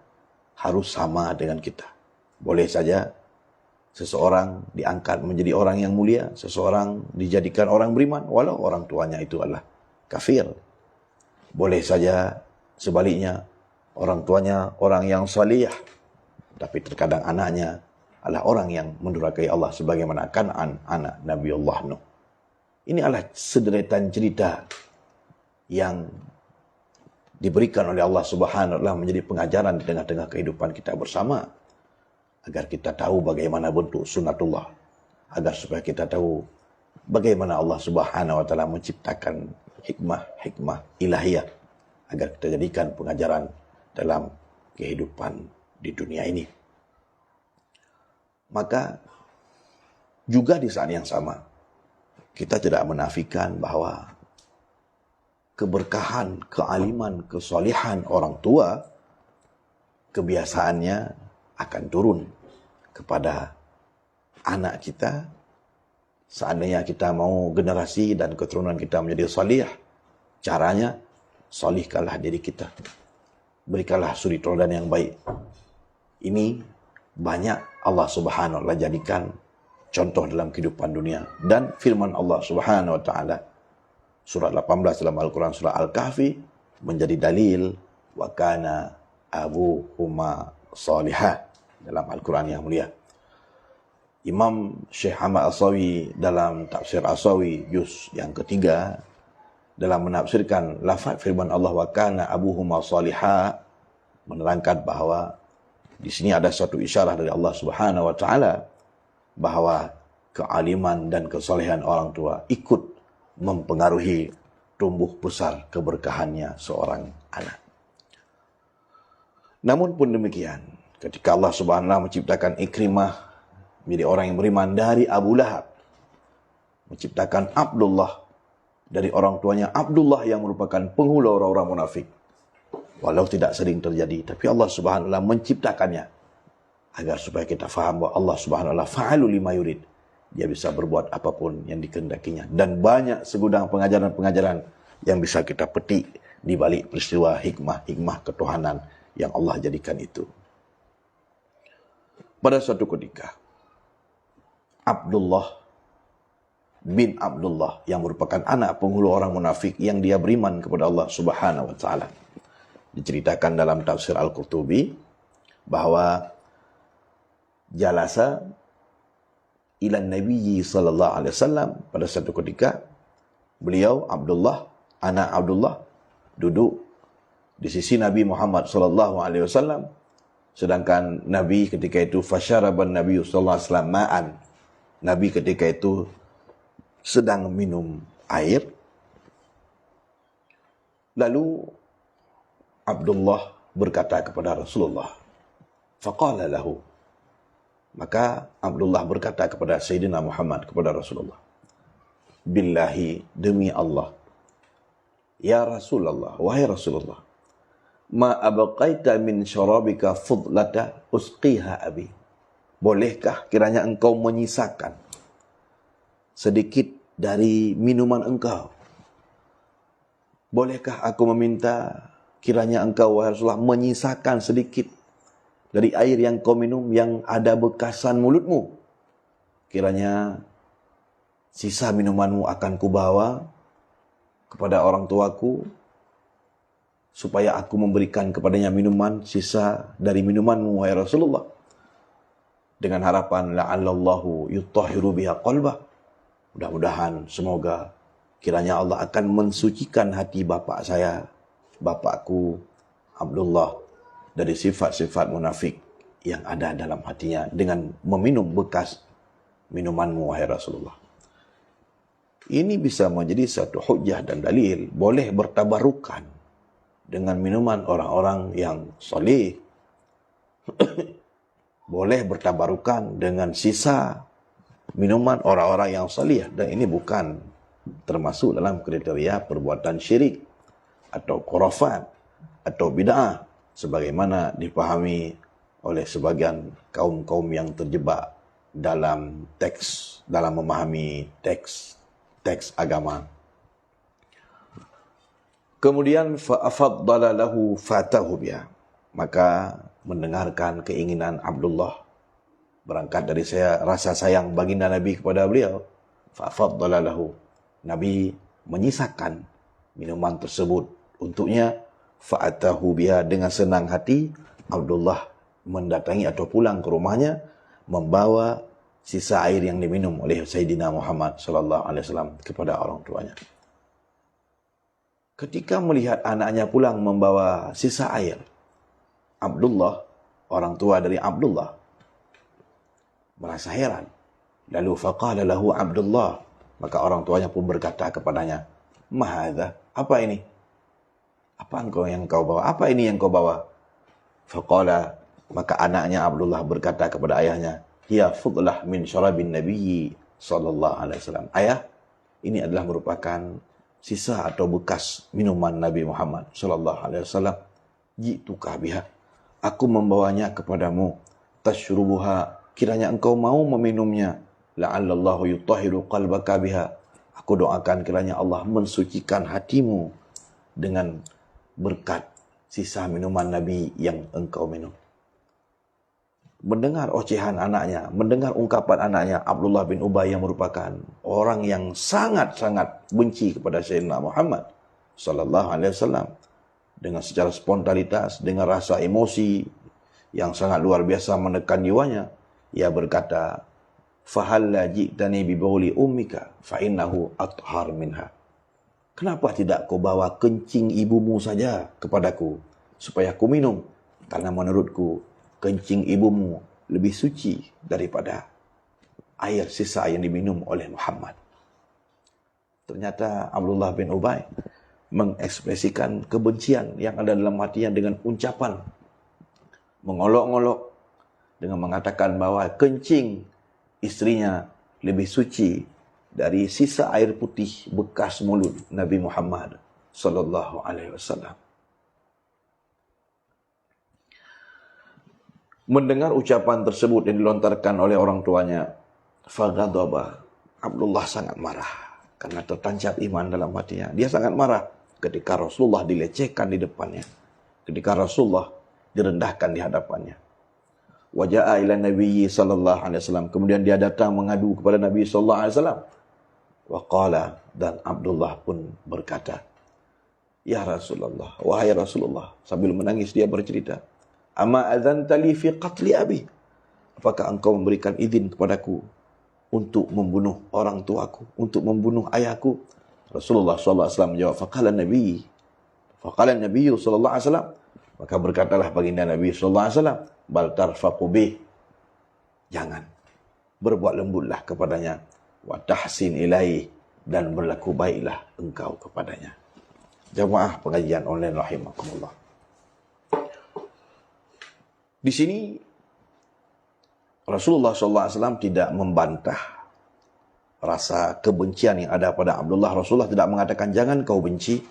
harus sama dengan kita. Boleh saja seseorang diangkat menjadi orang yang mulia, seseorang dijadikan orang beriman, walau orang tuanya itu adalah kafir. Boleh saja sebaliknya, orang tuanya orang yang salih, tapi terkadang anaknya adalah orang yang mendurhakai Allah, sebagaimana Kan'an, anak Nabiullah Nuh. Ini adalah sederetan cerita yang diberikan oleh Allah Subhanahu wa taala menjadi pengajaran di tengah-tengah kehidupan kita bersama, agar kita tahu bagaimana bentuk sunnatullah, agar supaya kita tahu bagaimana Allah Subhanahu wa taala menciptakan hikmah ilahiyah, agar kita jadikan pengajaran dalam kehidupan di dunia ini. Maka juga di saat yang sama, kita tidak menafikan bahwa keberkahan, kealiman, kesolihan orang tua kebiasaannya akan turun kepada anak kita. Seandainya kita mau generasi dan keturunan kita menjadi salih, caranya solihkanlah diri kita. Berikanlah suri teladan yang baik. Ini banyak Allah Subhanahu wa taala jadikan contoh dalam kehidupan dunia. Dan firman Allah Subhanahu wa taala surat 18 dalam Al-Quran, surah Al-Kahfi, menjadi dalil wa kana abuhuma salihah dalam Al-Quran yang mulia. Imam Syekh Ahmad As-Sawi dalam tafsir As-Sawi juz yang ketiga, dalam menafsirkan lafaz firman Allah wa kana abuhuma salihah, menerangkan bahawa di sini ada satu isyarah dari Allah Subhanahu wa taala bahawa kealiman dan kesolehan orang tua ikut mempengaruhi tumbuh besar keberkahannya seorang anak. Namun pun demikian, ketika Allah Subhanahu wa taala menciptakan Ikrimah menjadi orang yang beriman dari Abu Lahab, menciptakan Abdullah dari orang tuanya Abdullah yang merupakan penghulu orang-orang munafik, walau tidak sering terjadi, tapi Allah Subhanahu wa taala menciptakannya agar supaya kita faham bahwa Allah Subhanahu wa taala fa'alu lima yurid. Dia bisa berbuat apapun yang dikehendakinya. Dan banyak segudang pengajaran-pengajaran yang bisa kita petik di balik peristiwa hikmah ketuhanan yang Allah jadikan itu. Pada suatu ketika, Abdullah bin Abdullah yang merupakan anak penghulu orang munafik yang dia beriman kepada Allah Subhanahu wa taala. Diceritakan dalam tafsir Al-Qurtubi bahwa jalasa ila Nabi sallallahu alaihi wasallam, pada satu ketika beliau Abdullah, anak Abdullah, duduk di sisi Nabi Muhammad sallallahu alaihi wasallam, sedangkan Nabi ketika itu fasyaraban Nabi sallallahu alaihi wasallam ma'an. Nabi ketika itu sedang minum air. Lalu Abdullah berkata kepada Rasulullah, faqala lahu, maka Abdullah berkata kepada Sayyidina Muhammad, kepada Rasulullah, billahi, demi Allah, ya Rasulullah, wahai Rasulullah, ma abqaita min syarabika fudlata usqiha abi. Bolehkah kiranya engkau menyisakan sedikit dari minuman engkau? Bolehkah aku meminta kiranya engkau, wahai Rasulullah, menyisakan sedikit dari air yang kau minum yang ada bekasan mulutmu? Kiranya sisa minumanmu akan kubawa kepada orang tuaku, supaya aku memberikan kepadanya minuman sisa dari minumanmu, wahai Rasulullah. Dengan harapan, la'allallahu yutahhiru biha qalbah. Mudah-mudahan, semoga kiranya Allah akan mensucikan hati bapakku, Abdullah, dari sifat-sifat munafik yang ada dalam hatinya dengan meminum bekas minumanmu, wahai Rasulullah. Ini bisa menjadi satu hujjah dan dalil boleh bertabarukan dengan minuman orang-orang yang soleh. Boleh bertabarukan dengan sisa minuman orang-orang yang soleh. Dan ini bukan termasuk dalam kriteria perbuatan syirik atau khurafat atau bid'ah, sebagaimana dipahami oleh sebagian kaum-kaum yang terjebak dalam memahami teks agama. Kemudian fa'afaddala lahu fatahu biha. Maka mendengarkan keinginan Abdullah, berangkat dari rasa sayang baginda Nabi kepada beliau, fa'afaddala lahu. Nabi menyisakan minuman tersebut untuknya. Fa'atahu biha, dengan senang hati Abdullah mendatangi atau pulang ke rumahnya membawa sisa air yang diminum oleh Sayyidina Muhammad sallallahu alaihi wasallam kepada orang tuanya. Ketika melihat anaknya pulang membawa sisa air, Abdullah, orang tua dari Abdullah, merasa heran. Lalu faqala lahu Abdullah, maka orang tuanya pun berkata kepadanya, "Ma hadza? Apa ini? Apa yang kau bawa? Apa ini yang kau bawa?" Faqala, maka anaknya Abdullah berkata kepada ayahnya, "Hiya fudlah min syarabin Nabi sallallahu alaihi wasallam." Ayah, ini adalah merupakan sisa atau bekas minuman Nabi Muhammad sallallahu alaihi wasallam. Ji'tuka biha, aku membawanya kepadamu. Tashrubuha, kiranya engkau mau meminumnya. La'allallahu yutahhiru qalbaka biha, aku doakan kiranya Allah mensucikan hatimu dengan berkat sisa minuman Nabi yang engkau minum. Mendengar ocehan anaknya, mendengar ungkapan anaknya, Abdullah bin Ubay yang merupakan orang yang sangat-sangat benci kepada Sayyidina Muhammad sallallahu alaihi wasallam, dengan secara spontanitas, dengan rasa emosi yang sangat luar biasa menekan jiwanya, ia berkata, "Fahalla ji'tani bi bauli ummika fa innahu athhar minha." Kenapa tidak kau bawa kencing ibumu saja kepadaku supaya aku minum, karena menurutku kencing ibumu lebih suci daripada air sisa yang diminum oleh Muhammad. Ternyata Abdullah bin Ubay mengekspresikan kebencian yang ada dalam hatinya dengan ucapan mengolok-olok, dengan mengatakan bahwa kencing istrinya lebih suci dari sisa air putih bekas mulut Nabi Muhammad sallallahu alaihi wasallam. Mendengar ucapan tersebut yang dilontarkan oleh orang tuanya, faghadaba, Abdullah sangat marah karena tertancap iman dalam hatinya. Dia sangat marah ketika Rasulullah dilecehkan di depannya, ketika Rasulullah direndahkan di hadapannya. Waja'a ila Nabi sallallahu alaihi wasallam, kemudian dia datang mengadu kepada Nabi sallallahu alaihi wasallam. Wa qala, dan Abdullah pun berkata, "Ya Rasulullah, wahai Rasulullah," sambil menangis dia bercerita, "Ama adzanta li fi qatli abi?" Apakah engkau memberikan izin kepadaku untuk membunuh orang tuaku, untuk membunuh ayahku? Rasulullah sallallahu alaihi wasallam menjawab, faqala Nabi sallallahu alaihi wasallam, maka berkatalah baginda Nabi sallallahu alaihi wasallam, bal tarfaqu bih, jangan, berbuat lembutlah kepadanya, wa tahsin ilaih, dan berlaku baiklah engkau kepadanya. Jamaah pengajian online rahimakumullah. Di sini Rasulullah SAW tidak membantah rasa kebencian yang ada pada Abdullah. Rasulullah tidak mengatakan jangan kau benci.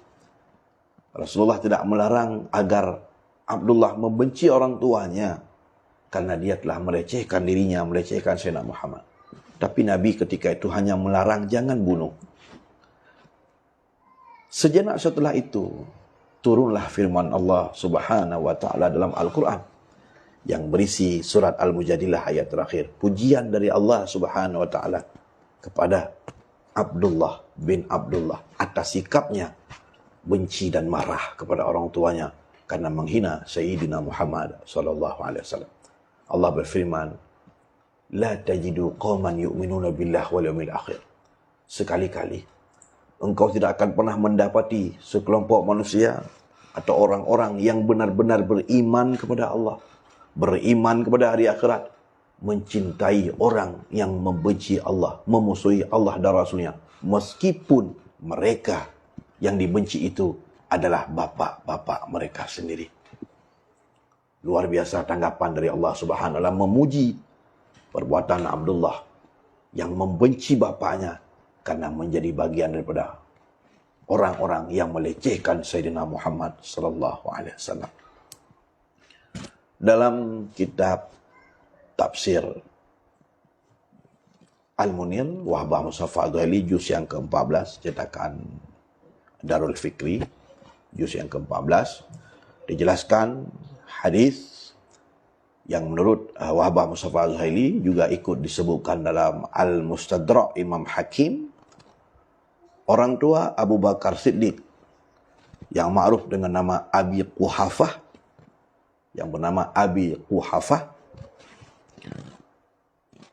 Rasulullah tidak melarang agar Abdullah membenci orang tuanya karena dia telah melecehkan dirinya, melecehkan Sayyidina Muhammad. Tapi Nabi ketika itu hanya melarang jangan bunuh. Sejenak setelah itu turunlah firman Allah Subhanahu wa taala dalam Al-Qur'an yang berisi surat Al-Mujadilah ayat terakhir. Pujian dari Allah Subhanahu wa taala kepada Abdullah bin Abdullah atas sikapnya benci dan marah kepada orang tuanya karena menghina Sayyidina Muhammad sallallahu alaihi wasallam. Allah berfirman, "La tajidu qauman yu'minuna billahi wal yawmil akhir." Sekali-kali engkau tidak akan pernah mendapati sekelompok manusia atau orang-orang yang benar-benar beriman kepada Allah, beriman kepada hari akhirat, mencintai orang yang membenci Allah, memusuhi Allah dan Rasulnya, meskipun mereka yang dibenci itu adalah bapak-bapak mereka sendiri. Luar biasa tanggapan dari Allah Subhanahu wa taala memuji perbuatan Abdullah yang membenci bapaknya karena menjadi bagian daripada orang-orang yang melecehkan Sayyidina Muhammad sallallahu alaihi wasallam. Dalam kitab tafsir Al-Munir Wahbah Mustafa Adzaili juz yang ke-14 cetakan Darul Fikri juz yang ke-14 dijelaskan hadis yang menurut Wahbah Mustafa Adzaili juga ikut disebutkan dalam Al-Mustadrak Imam Hakim. Orang tua Abu Bakar Siddiq yang ma'ruf dengan nama Abi Quhafah, yang bernama Abi Quhafah,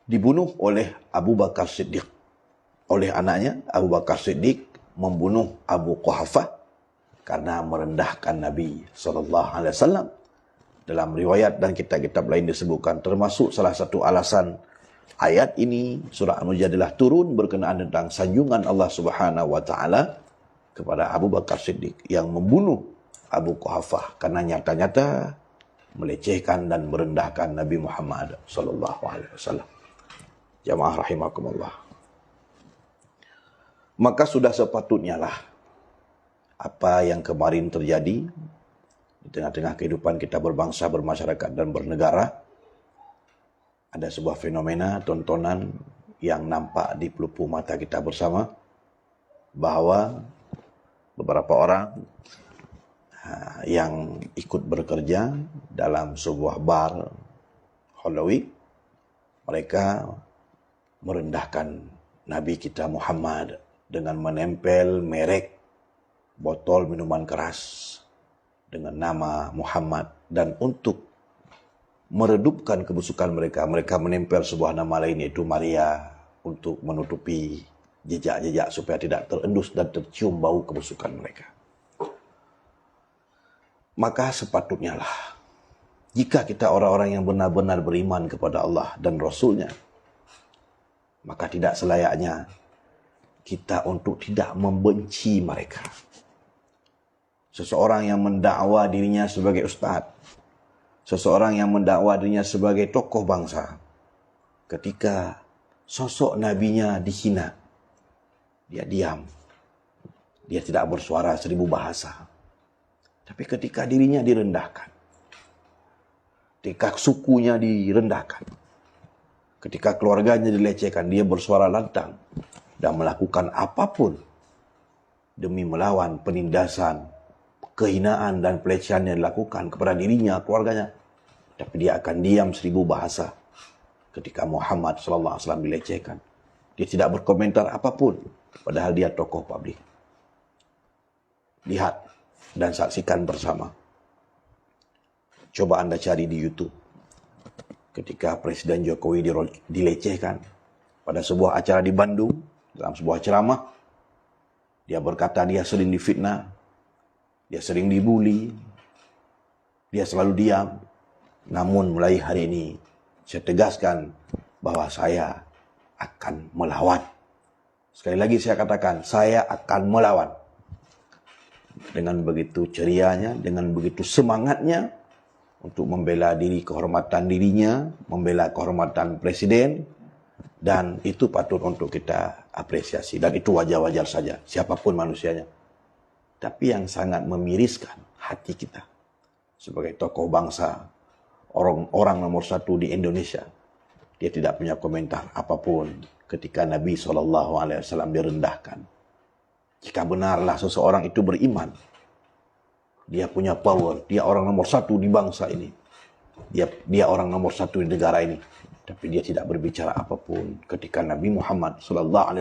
dibunuh oleh Abu Bakar Siddiq. Oleh anaknya, Abu Bakar Siddiq membunuh Abu Quhafah karena merendahkan Nabi SAW. Dalam riwayat dan kitab-kitab lain disebutkan, termasuk salah satu alasan ayat ini, surah Al-Mujadilah turun berkenaan tentang sanjungan Allah Subhanahu wa taala kepada Abu Bakar Siddiq yang membunuh Abu Quhafah karena nyata-nyata melecehkan dan merendahkan Nabi Muhammad sallallahu alaihi wasallam. Jamaah rahimakumullah. Maka sudah sepatutnya lah apa yang kemarin terjadi di tengah-tengah kehidupan kita berbangsa, bermasyarakat dan bernegara. Ada sebuah fenomena tontonan yang nampak di pelupuk mata kita bersama, bahwa beberapa orang yang ikut bekerja dalam sebuah bar Halloween, mereka merendahkan Nabi kita Muhammad dengan menempel merek botol minuman keras dengan nama Muhammad, dan untuk meredupkan kebusukan mereka, mereka menempel sebuah nama lain yaitu Maria untuk menutupi jejak-jejak supaya tidak terendus dan tercium bau kebusukan mereka. Maka sepatutnya lah, jika kita orang-orang yang benar-benar beriman kepada Allah dan Rasulnya, maka tidak selayaknya kita untuk tidak membenci mereka. Seseorang yang mendakwa dirinya sebagai ustaz, seseorang yang mendakwa dirinya sebagai tokoh bangsa, ketika sosok nabinya dihina, dia diam. Dia tidak bersuara 1000 bahasa. Tapi ketika dirinya direndahkan, ketika sukunya direndahkan, ketika keluarganya dilecehkan, dia bersuara lantang dan melakukan apapun demi melawan penindasan, kehinaan dan pelecehan yang dilakukan kepada dirinya, keluarganya. Tapi dia akan diam 1000 bahasa ketika Muhammad SAW dilecehkan. Dia tidak berkomentar apapun, padahal dia tokoh publik. Lihat dan saksikan bersama. Coba Anda cari di YouTube. Ketika Presiden Jokowi dilecehkan pada sebuah acara di Bandung, dalam sebuah ceramah, dia berkata dia sering difitnah, dia sering dibuli, dia selalu diam. Namun mulai hari ini, saya tegaskan bahwa saya akan melawan. Sekali lagi saya katakan, saya akan melawan. Dengan begitu cerianya, dengan begitu semangatnya untuk membela diri, kehormatan dirinya, membela kehormatan presiden, dan itu patut untuk kita apresiasi. Dan itu wajar-wajar saja, siapapun manusianya. Tapi yang sangat memiriskan hati kita sebagai tokoh bangsa, orang nomor 1 di Indonesia, dia tidak punya komentar apapun ketika Nabi SAW direndahkan. Jika benarlah seseorang itu beriman, dia punya power, dia orang nomor 1 di bangsa ini, dia orang nomor 1 di negara ini, tapi dia tidak berbicara apapun ketika Nabi Muhammad SAW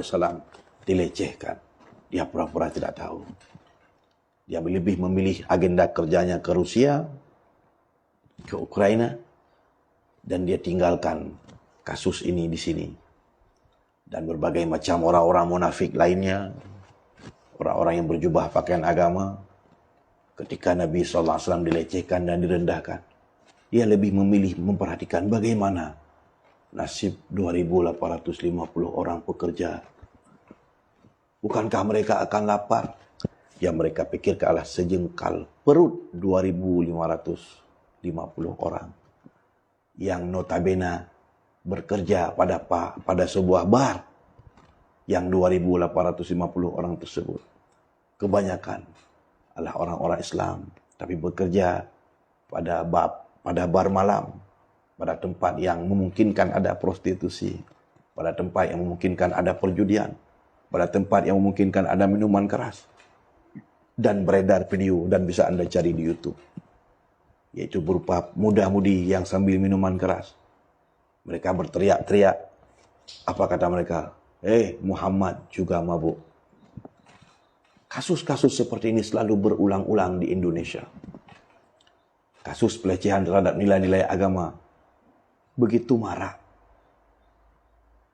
dilecehkan. Dia pura-pura tidak tahu. Dia lebih memilih agenda kerjanya ke Rusia, ke Ukraina, dan dia tinggalkan kasus ini di sini. Dan berbagai macam orang-orang munafik lainnya, orang-orang yang berjubah pakaian agama, ketika Nabi SAW dilecehkan dan direndahkan, dia lebih memilih memperhatikan bagaimana nasib 2.850 orang pekerja. Bukankah mereka akan lapar? Yang mereka pikirkan adalah sejengkal perut 2.550 orang yang notabene bekerja pada sebuah bar yang 2.850 orang tersebut kebanyakan adalah orang-orang Islam, tapi bekerja pada bar malam, pada tempat yang memungkinkan ada prostitusi, pada tempat yang memungkinkan ada perjudian, pada tempat yang memungkinkan ada minuman keras. Dan beredar video dan bisa Anda cari di YouTube. Yaitu berupa muda-mudi yang sambil minuman keras. Mereka berteriak-teriak. Apa kata mereka? Muhammad juga mabuk. Kasus-kasus seperti ini selalu berulang-ulang di Indonesia. Kasus pelecehan terhadap nilai-nilai agama begitu marak.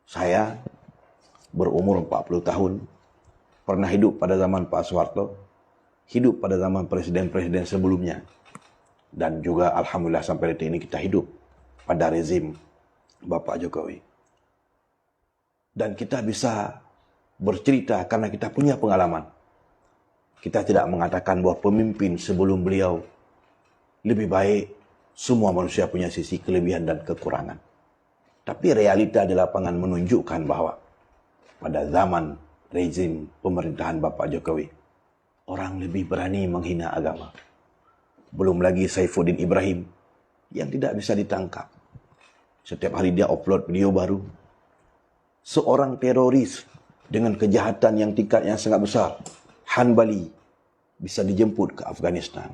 Saya berumur 40 tahun, pernah hidup pada zaman Pak Soeharto, hidup pada zaman presiden-presiden sebelumnya, dan juga alhamdulillah sampai detik ini kita hidup pada rezim Bapak Jokowi. Dan kita bisa bercerita karena kita punya pengalaman. Kita tidak mengatakan bahwa pemimpin sebelum beliau lebih baik. Semua manusia punya sisi kelebihan dan kekurangan. Tapi realita di lapangan menunjukkan bahwa pada zaman rezim pemerintahan Bapak Jokowi, orang lebih berani menghina agama. Belum lagi Saifuddin Ibrahim yang tidak bisa ditangkap. Setiap hari dia upload video baru. Seorang teroris dengan kejahatan yang tingkatnya sangat besar, Hanbali, bisa dijemput ke Afghanistan.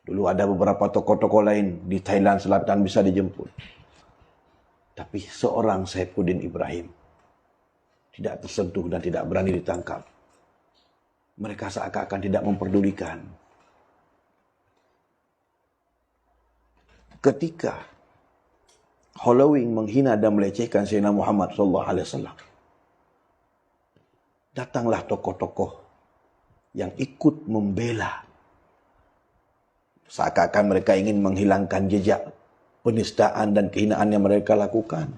Dulu ada beberapa tokoh-tokoh lain di Thailand Selatan bisa dijemput. Tapi seorang Saifuddin Ibrahim tidak tersentuh dan tidak berani ditangkap. Mereka seakan-akan tidak memperdulikan. Ketika Halloween menghina dan melecehkan Sayyidina Muhammad SAW, datanglah tokoh-tokoh yang ikut membela. Seakan-akan mereka ingin menghilangkan jejak penistaan dan kehinaan yang mereka lakukan.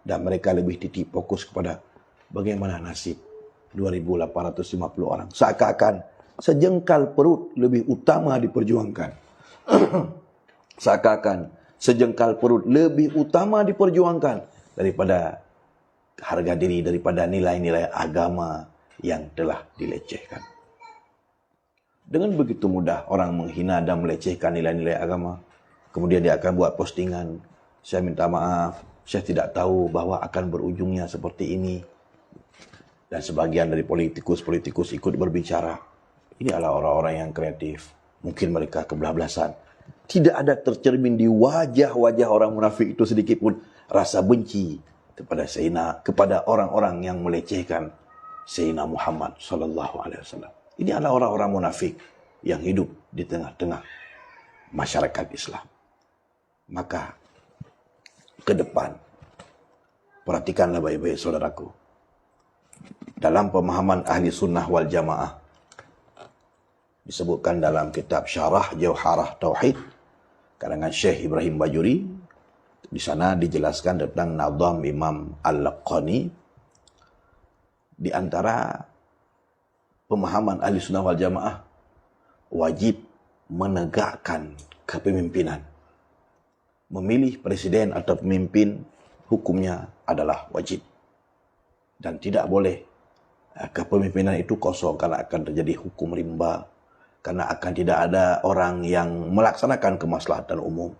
Dan mereka lebih titik fokus kepada bagaimana nasib 2.850 orang. Seakan-akan sejengkal perut lebih utama diperjuangkan. Seakan-akan sejengkal perut lebih utama diperjuangkan daripada harga diri, daripada nilai-nilai agama yang telah dilecehkan. Dengan begitu mudah orang menghina dan melecehkan nilai-nilai agama. Kemudian dia akan buat postingan, saya minta maaf, saya tidak tahu bahwa akan berujungnya seperti ini. Dan sebagian dari politikus-politikus ikut berbicara. Ini adalah orang-orang yang kreatif. Mungkin mereka kebablasan. Tidak ada tercermin di wajah-wajah orang munafik itu sedikit pun rasa benci kepada orang-orang yang melecehkan Sayyidina Muhammad SAW. Ini adalah orang-orang munafik yang hidup di tengah-tengah masyarakat Islam. Maka ke depan, perhatikanlah baik-baik saudaraku. Dalam pemahaman ahli sunnah wal jamaah, disebutkan dalam kitab Syarah Jauharah Tauhid, karangan Syekh Ibrahim Bajuri. Di sana dijelaskan tentang Nadham Imam Al-Laqani. Di antara pemahaman ahli sunnah wal jamaah, wajib menegakkan kepemimpinan. Memilih presiden atau pemimpin hukumnya adalah wajib. Dan tidak boleh kepemimpinan itu kosong karena akan terjadi hukum rimba. Karena akan tidak ada orang yang melaksanakan kemaslahatan umum.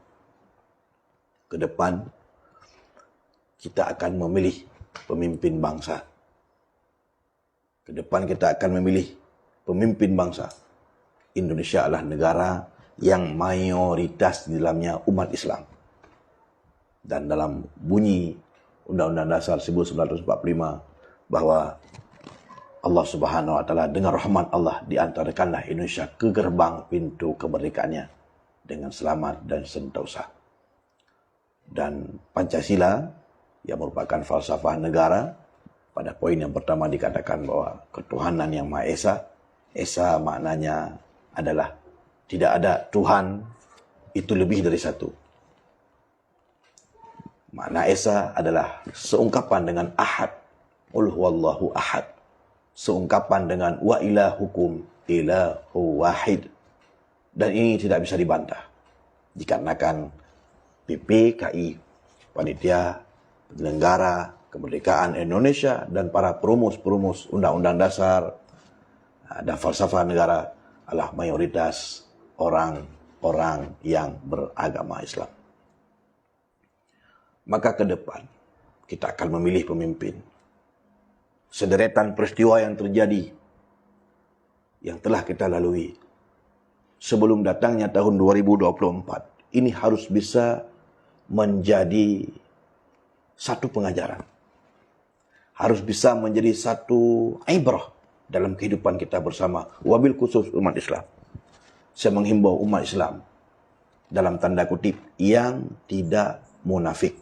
Ke depan, kita akan memilih pemimpin bangsa. Ke depan kita akan memilih pemimpin bangsa. Indonesia adalah negara yang mayoritas di dalamnya umat Islam. Dan dalam bunyi Undang-Undang Dasar 1945, bahwa Allah Subhanahu wa taala dengan rahmat Allah diantarkanlah Indonesia ke gerbang pintu kemerdekaannya dengan selamat dan sentosa. Dan Pancasila yang merupakan falsafah negara, pada poin yang pertama dikatakan bahwa ketuhanan yang Maha Esa. Esa maknanya adalah tidak ada Tuhan itu lebih dari satu. Makna Esa adalah seungkapan dengan ahad. Qul huwallahu ahad. Seungkapan dengan wa ilahukum ilahu wahid. Dan ini tidak bisa dibantah. Dikarenakan PPKI, Panitia Penyelenggara Kemerdekaan Indonesia, dan para perumus-perumus Undang-Undang Dasar dan falsafah negara adalah mayoritas orang-orang yang beragama Islam. Maka ke depan kita akan memilih pemimpin. Sederetan peristiwa yang terjadi, yang telah kita lalui sebelum datangnya tahun 2024, ini harus bisa menjadi satu pengajaran. Harus bisa menjadi satu ibrah dalam kehidupan kita bersama, wabil khusus umat Islam. Saya menghimbau umat Islam, dalam tanda kutip, yang tidak munafik.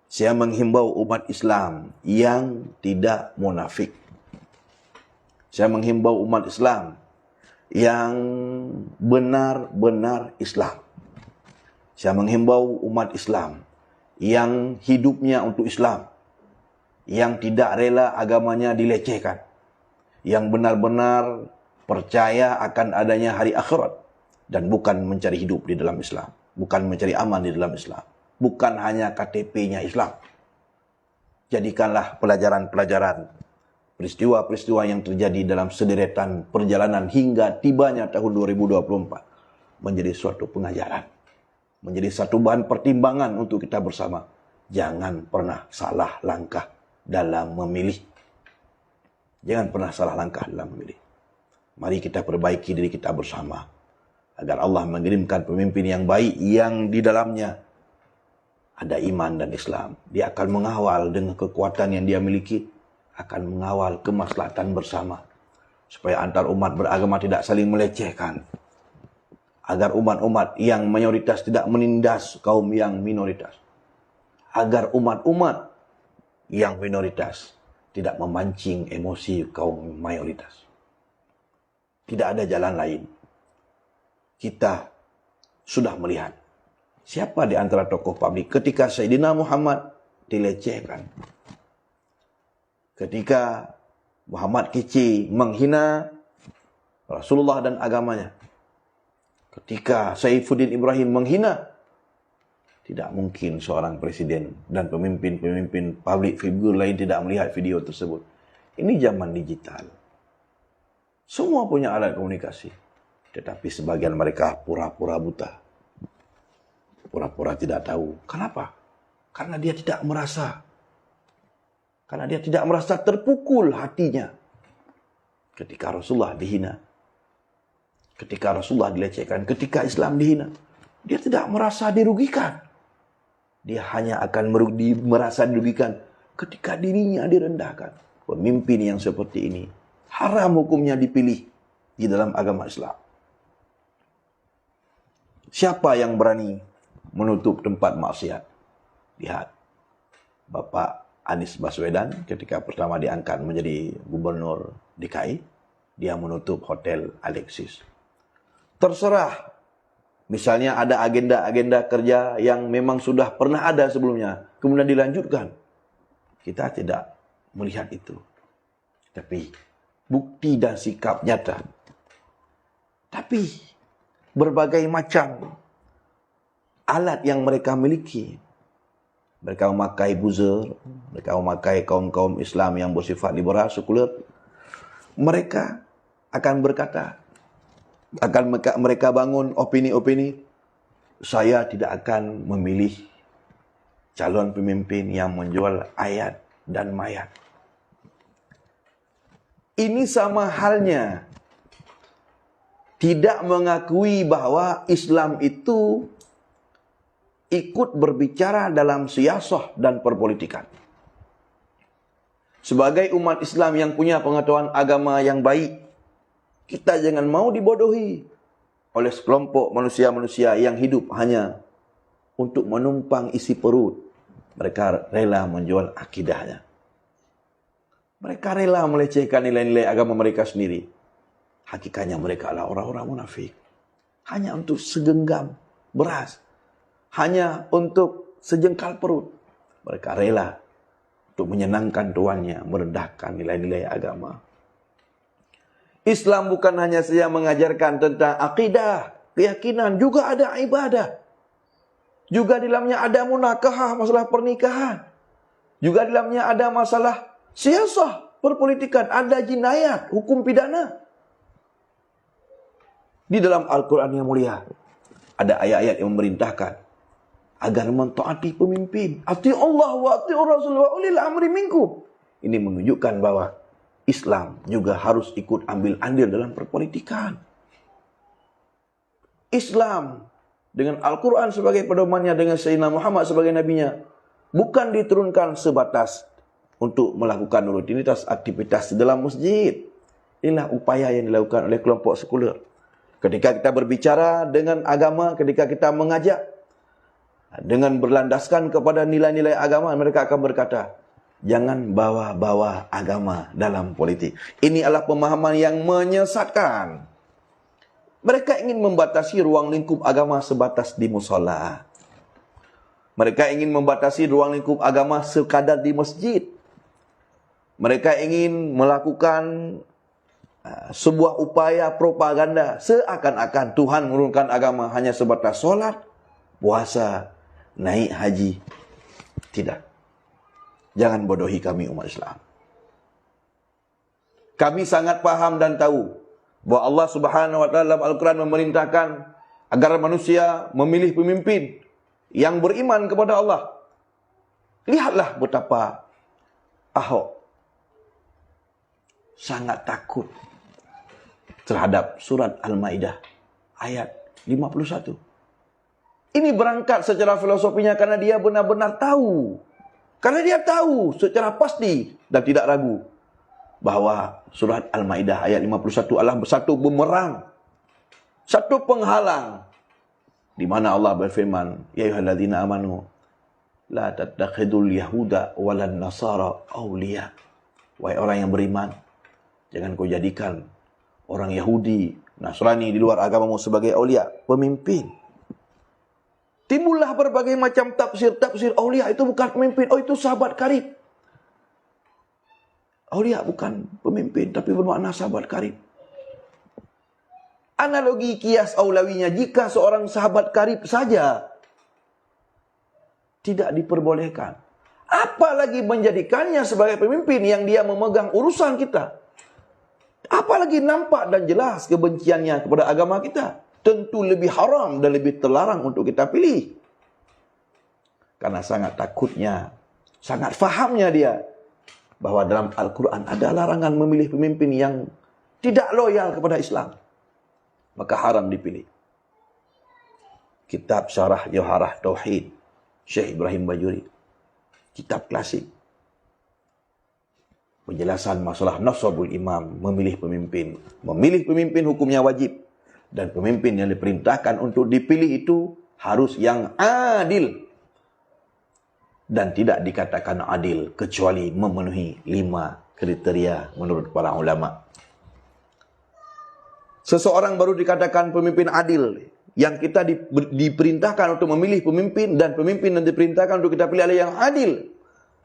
Saya menghimbau umat Islam yang tidak munafik. Saya menghimbau umat Islam yang benar-benar Islam. Saya menghimbau umat Islam yang hidupnya untuk Islam, yang tidak rela agamanya dilecehkan, yang benar-benar percaya akan adanya hari akhirat, dan bukan mencari hidup di dalam Islam, bukan mencari aman di dalam Islam, bukan hanya KTP-nya Islam. Jadikanlah pelajaran-pelajaran, peristiwa-peristiwa yang terjadi dalam sederetan perjalanan hingga tibanya tahun 2024 menjadi suatu pengajaran, menjadi satu bahan pertimbangan untuk kita bersama. Jangan pernah salah langkah dalam memilih. Jangan pernah salah langkah dalam memilih. Mari kita perbaiki diri kita bersama, agar Allah mengirimkan pemimpin yang baik, yang di dalamnya ada iman dan Islam. Dia akan mengawal dengan kekuatan yang dia miliki, akan mengawal kemaslahatan bersama, supaya antar umat beragama tidak saling melecehkan, agar umat-umat yang mayoritas tidak menindas kaum yang minoritas, agar umat-umat yang minoritas tidak memancing emosi kaum mayoritas. Tidak ada jalan lain. Kita sudah melihat siapa di antara tokoh publik ketika Sayyidina Muhammad dilecehkan, ketika Muhammad Kicik menghina Rasulullah dan agamanya, ketika Saifuddin Ibrahim menghina. Tidak mungkin seorang presiden dan pemimpin-pemimpin public figure lain tidak melihat video tersebut. Ini zaman digital. Semua punya alat komunikasi. Tetapi sebagian mereka pura-pura buta. Pura-pura tidak tahu. Kenapa? Karena dia tidak merasa. Karena dia tidak merasa terpukul hatinya ketika Rasulullah dihina, ketika Rasulullah dilecehkan, ketika Islam dihina. Dia tidak merasa dirugikan. Dia hanya akan merasa dirugikan ketika dirinya direndahkan. Pemimpin yang seperti ini haram hukumnya dipilih di dalam agama Islam. Siapa yang berani menutup tempat maksiat? Lihat Bapak Anies Baswedan ketika pertama diangkat menjadi gubernur DKI, dia menutup Hotel Alexis. Terserah. Misalnya ada agenda-agenda kerja yang memang sudah pernah ada sebelumnya, kemudian dilanjutkan. Kita tidak melihat itu. Tapi bukti dan sikap nyata. Tapi berbagai macam alat yang mereka miliki. Mereka memakai buzzer, mereka memakai kaum-kaum Islam yang bersifat liberal, sekuler. Mereka akan berkata, akan mereka bangun opini-opini, saya tidak akan memilih calon pemimpin yang menjual ayat dan mayat. Ini sama halnya tidak mengakui bahwa Islam itu ikut berbicara dalam siasah dan perpolitikan. Sebagai umat Islam yang punya pengetahuan agama yang baik, kita jangan mau dibodohi oleh sekelompok manusia-manusia yang hidup hanya untuk menumpang isi perut. Mereka rela menjual akidahnya. Mereka rela melecehkan nilai-nilai agama mereka sendiri. Hakikatnya mereka adalah orang-orang munafik. Hanya untuk segenggam beras. Hanya untuk sejengkal perut. Mereka rela untuk menyenangkan tuannya, merendahkan nilai-nilai agama. Islam bukan hanya saja mengajarkan tentang akidah, keyakinan, juga ada ibadah. Juga di dalamnya ada munakahah, masalah pernikahan. Juga di dalamnya ada masalah siasah, perpolitikan, ada jinayat, hukum pidana. Di dalam Al-Quran yang mulia, ada ayat-ayat yang memerintahkan agar mentaati pemimpin. Ati Allah wa ati Rasul wa ulil amri minkum. Ini menunjukkan bahwa Islam juga harus ikut ambil andil dalam perpolitikan. Islam dengan Al-Quran sebagai pedomannya, dengan Sayyidina Muhammad sebagai nabinya, bukan diturunkan sebatas untuk melakukan rutinitas aktivitas di dalam masjid. Inilah upaya yang dilakukan oleh kelompok sekuler. Ketika kita berbicara dengan agama, ketika kita mengajak dengan berlandaskan kepada nilai-nilai agama, mereka akan berkata, jangan bawa-bawa agama dalam politik. Ini adalah pemahaman yang menyesatkan. Mereka ingin membatasi ruang lingkup agama sebatas di mushola. Mereka ingin membatasi ruang lingkup agama sekadar di masjid. Mereka ingin melakukan sebuah upaya propaganda seakan-akan Tuhan menurunkan agama hanya sebatas solat, puasa, naik haji. Tidak. Jangan bodohi kami umat Islam. Kami sangat paham dan tahu bahwa Allah Subhanahu wa taala dalam Al-Quran memerintahkan agar manusia memilih pemimpin yang beriman kepada Allah. Lihatlah betapa Ahok sangat takut terhadap surat Al-Maidah ayat 51. Ini berangkat secara filosofinya karena dia benar-benar tahu. Karena dia tahu secara pasti dan tidak ragu bahwa surat Al-Maidah ayat 51 adalah satu bumerang, satu penghalang, di mana Allah berfirman, ya ayyuhalladzina amanu la tattakhidul yahuda walan nasara awliya. Wahai orang yang beriman, jangan kau jadikan orang Yahudi, Nasrani di luar agamamu sebagai aulia, pemimpin. Timbullah berbagai macam tafsir aulia itu bukan pemimpin, oh itu sahabat karib. Aulia bukan pemimpin, tapi bermakna sahabat karib. Analogi kias aulawinya, jika seorang sahabat karib saja tidak diperbolehkan, apalagi menjadikannya sebagai pemimpin yang dia memegang urusan kita. Apalagi nampak dan jelas kebenciannya kepada agama kita. Tentu lebih haram dan lebih terlarang untuk kita pilih. Karena sangat takutnya, sangat fahamnya dia bahwa dalam Al-Quran ada larangan memilih pemimpin yang tidak loyal kepada Islam. Maka haram dipilih. Kitab Syarah Jawharah Tauhid, Syekh Ibrahim Bajuri. Kitab klasik. Penjelasan masalah nasabul imam, memilih pemimpin. Memilih pemimpin hukumnya wajib. Dan pemimpin yang diperintahkan untuk dipilih itu harus yang adil. Dan tidak dikatakan adil kecuali memenuhi 5 kriteria menurut para ulama. Seseorang baru dikatakan pemimpin adil. Yang kita diperintahkan untuk memilih pemimpin, dan pemimpin yang diperintahkan untuk kita pilih adalah yang adil.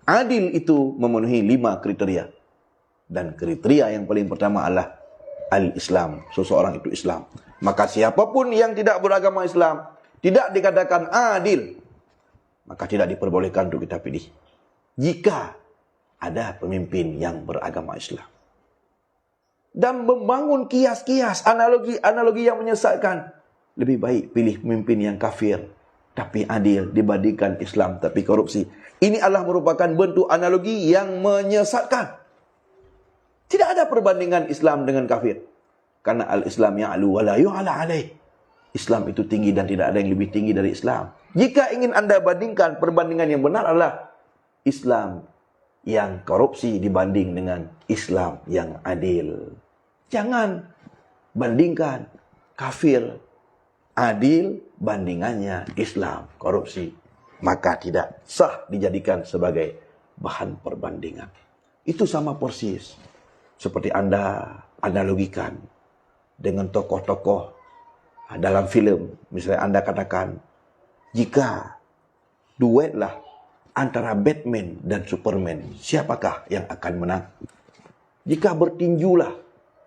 Adil itu memenuhi 5 kriteria. Dan kriteria yang paling pertama adalah al-Islam. Seseorang itu Islam. Maka siapapun yang tidak beragama Islam, tidak dikatakan adil, maka tidak diperbolehkan untuk kita pilih. Jika ada pemimpin yang beragama Islam. Dan membangun kias-kias, analogi-analogi yang menyesatkan. Lebih baik pilih pemimpin yang kafir, tapi adil, dibandingkan Islam, tapi korupsi. Ini adalah merupakan bentuk analogi yang menyesatkan. Tidak ada perbandingan Islam dengan kafir. Karena al-Islam ya'lu wa la yu'ala alaih. Islam itu tinggi dan tidak ada yang lebih tinggi dari Islam. Jika ingin Anda bandingkan, perbandingan yang benar adalah Islam yang korupsi dibanding dengan Islam yang adil. Jangan bandingkan kafir adil bandingannya Islam korupsi. Maka tidak sah dijadikan sebagai bahan perbandingan. Itu sama persis seperti Anda analogikan dengan tokoh-tokoh dalam film. Misalnya Anda katakan, jika duetlah antara Batman dan Superman, siapakah yang akan menang? Jika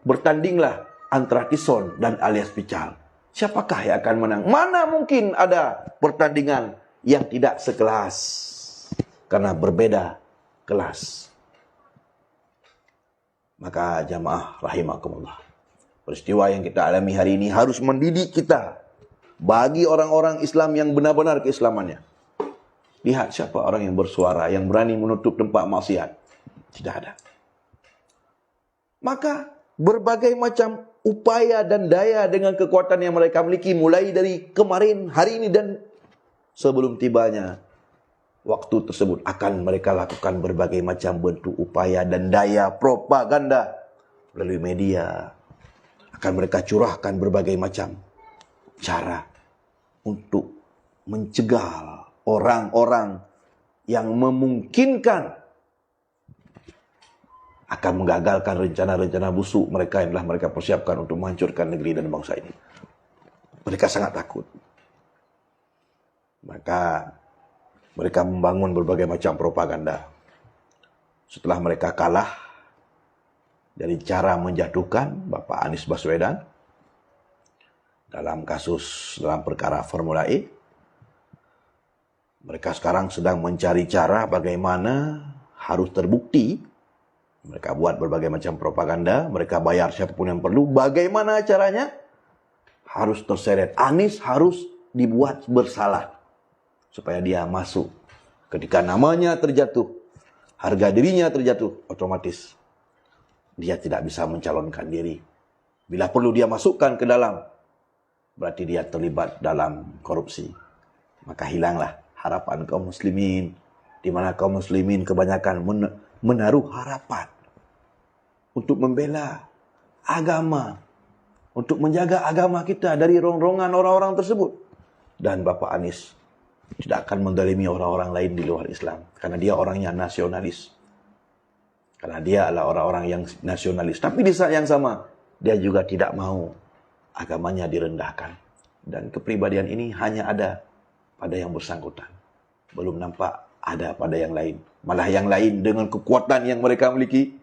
bertandinglah antara Tyson dan alias Pical, siapakah yang akan menang? Mana mungkin ada pertandingan yang tidak sekelas, karena berbeda kelas. Maka jamaah rahimakumullah, peristiwa yang kita alami hari ini harus mendidik kita bagi orang-orang Islam yang benar-benar keislamannya. Lihat siapa orang yang bersuara, yang berani menutup tempat maksiat. Tidak ada. Maka berbagai macam upaya dan daya dengan kekuatan yang mereka miliki, mulai dari kemarin, hari ini, dan sebelum tibanya waktu tersebut, akan mereka lakukan berbagai macam bentuk upaya dan daya propaganda melalui media. Akan mereka curahkan berbagai macam cara untuk mencegal orang-orang yang memungkinkan akan menggagalkan rencana-rencana busuk mereka yang telah mereka persiapkan untuk menghancurkan negeri dan bangsa ini. Mereka sangat takut. Maka mereka membangun berbagai macam propaganda. Setelah mereka kalah dari cara menjatuhkan Bapak Anies Baswedan dalam perkara Formula E, mereka sekarang sedang mencari cara bagaimana harus terbukti. Mereka buat berbagai macam propaganda, mereka bayar siapapun yang perlu. Bagaimana caranya? Harus terseret. Anies harus dibuat bersalah supaya dia masuk. Ketika namanya terjatuh, harga dirinya terjatuh, otomatis dia tidak bisa mencalonkan diri. Bila perlu dia masukkan ke dalam, berarti dia terlibat dalam korupsi. Maka hilanglah harapan kaum muslimin, di mana kaum muslimin kebanyakan menaruh harapan untuk membela agama, untuk menjaga agama kita dari rongrongan orang-orang tersebut. Dan Bapak Anies tidak akan mendalimi orang-orang lain di luar Islam, karena dia orangnya nasionalis. Karena dia adalah orang-orang yang nasionalis. Tapi di saat yang sama, dia juga tidak mau agamanya direndahkan. Dan kepribadian ini hanya ada pada yang bersangkutan. Belum nampak ada pada yang lain. Malah yang lain dengan kekuatan yang mereka miliki,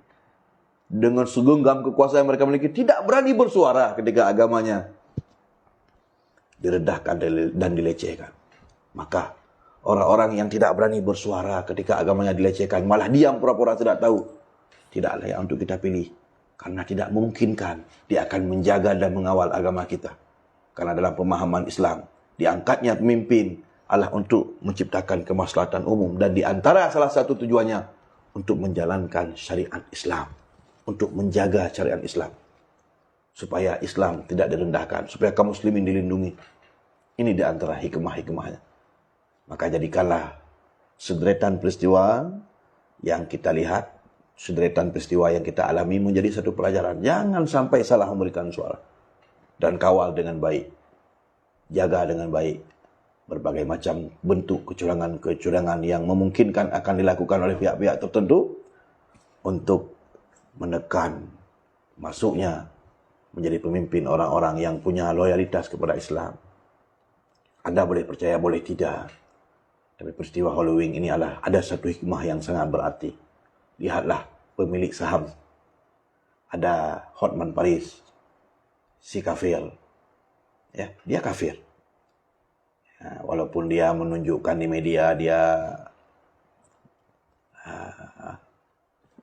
dengan segenggam kekuasaan yang mereka miliki, tidak berani bersuara ketika agamanya direndahkan dan dilecehkan. Maka orang-orang yang tidak berani bersuara ketika agamanya dilecehkan, malah diam pura-pura tidak tahu, tidak layak untuk kita pilih. Karena tidak memungkinkan dia akan menjaga dan mengawal agama kita. Karena dalam pemahaman Islam, diangkatnya pemimpin adalah untuk menciptakan kemaslahatan umum. Dan di antara salah satu tujuannya untuk menjalankan syariat Islam, untuk menjaga syariat Islam, supaya Islam tidak direndahkan, supaya kaum muslimin dilindungi. Ini di antara hikmah-hikmahnya. Maka jadikanlah sederetan peristiwa yang kita lihat, sederetan peristiwa yang kita alami menjadi satu pelajaran. Jangan sampai salah memberikan suara. Dan kawal dengan baik. Jaga dengan baik berbagai macam bentuk kecurangan-kecurangan yang memungkinkan akan dilakukan oleh pihak-pihak tertentu untuk menekan masuknya menjadi pemimpin orang-orang yang punya loyalitas kepada Islam. Anda boleh percaya, boleh tidak. Tapi peristiwa Halloween ini ada satu hikmah yang sangat berarti. Lihatlah pemilik saham. Ada Hotman Paris, si kafir. Ya, dia kafir. Ya, walaupun dia menunjukkan di media dia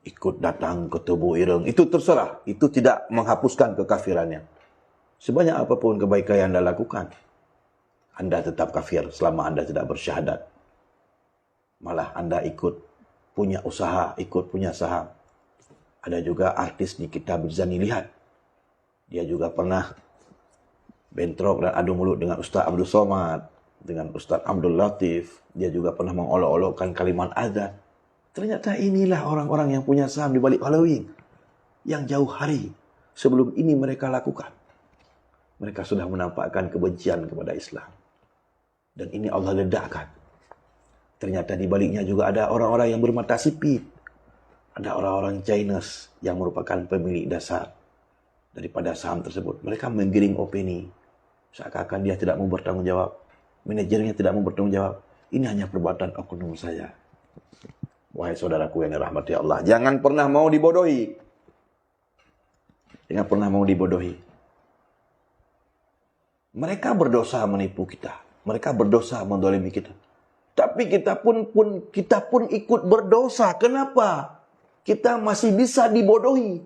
ikut datang ke tubuh ireng, itu terserah. Itu tidak menghapuskan kekafirannya. Sebanyak apapun kebaikan yang Anda lakukan, Anda tetap kafir selama Anda tidak bersyahadat. Malah Anda ikut punya usaha, ikut punya saham. Ada juga artis Nikita Mirzani, lihat. Dia juga pernah bentrok dan adu mulut dengan Ustaz Abdul Somad, dengan Ustaz Abdul Latif. Dia juga pernah mengolok-olokkan kalimat azan. Ternyata inilah orang-orang yang punya saham di balik Halloween. Yang jauh hari sebelum ini mereka lakukan. Mereka sudah menampakkan kebencian kepada Islam. Dan ini Allah ledakkan. Ternyata di baliknya juga ada orang-orang yang bermata sipit. Ada orang-orang Chinese yang merupakan pemilik dasar daripada saham tersebut. Mereka menggiring opini. Seakan-akan dia tidak mau bertanggung jawab. Manajernya tidak mau bertanggung jawab. Ini hanya perbuatan oknum saja. Wahai saudaraku yang dirahmati Allah, jangan pernah mau dibodohi. Jangan pernah mau dibodohi. Mereka berdosa menipu kita. Mereka berdosa mendolimi kita. Tapi kita pun ikut berdosa. Kenapa? Kita masih bisa dibodohi.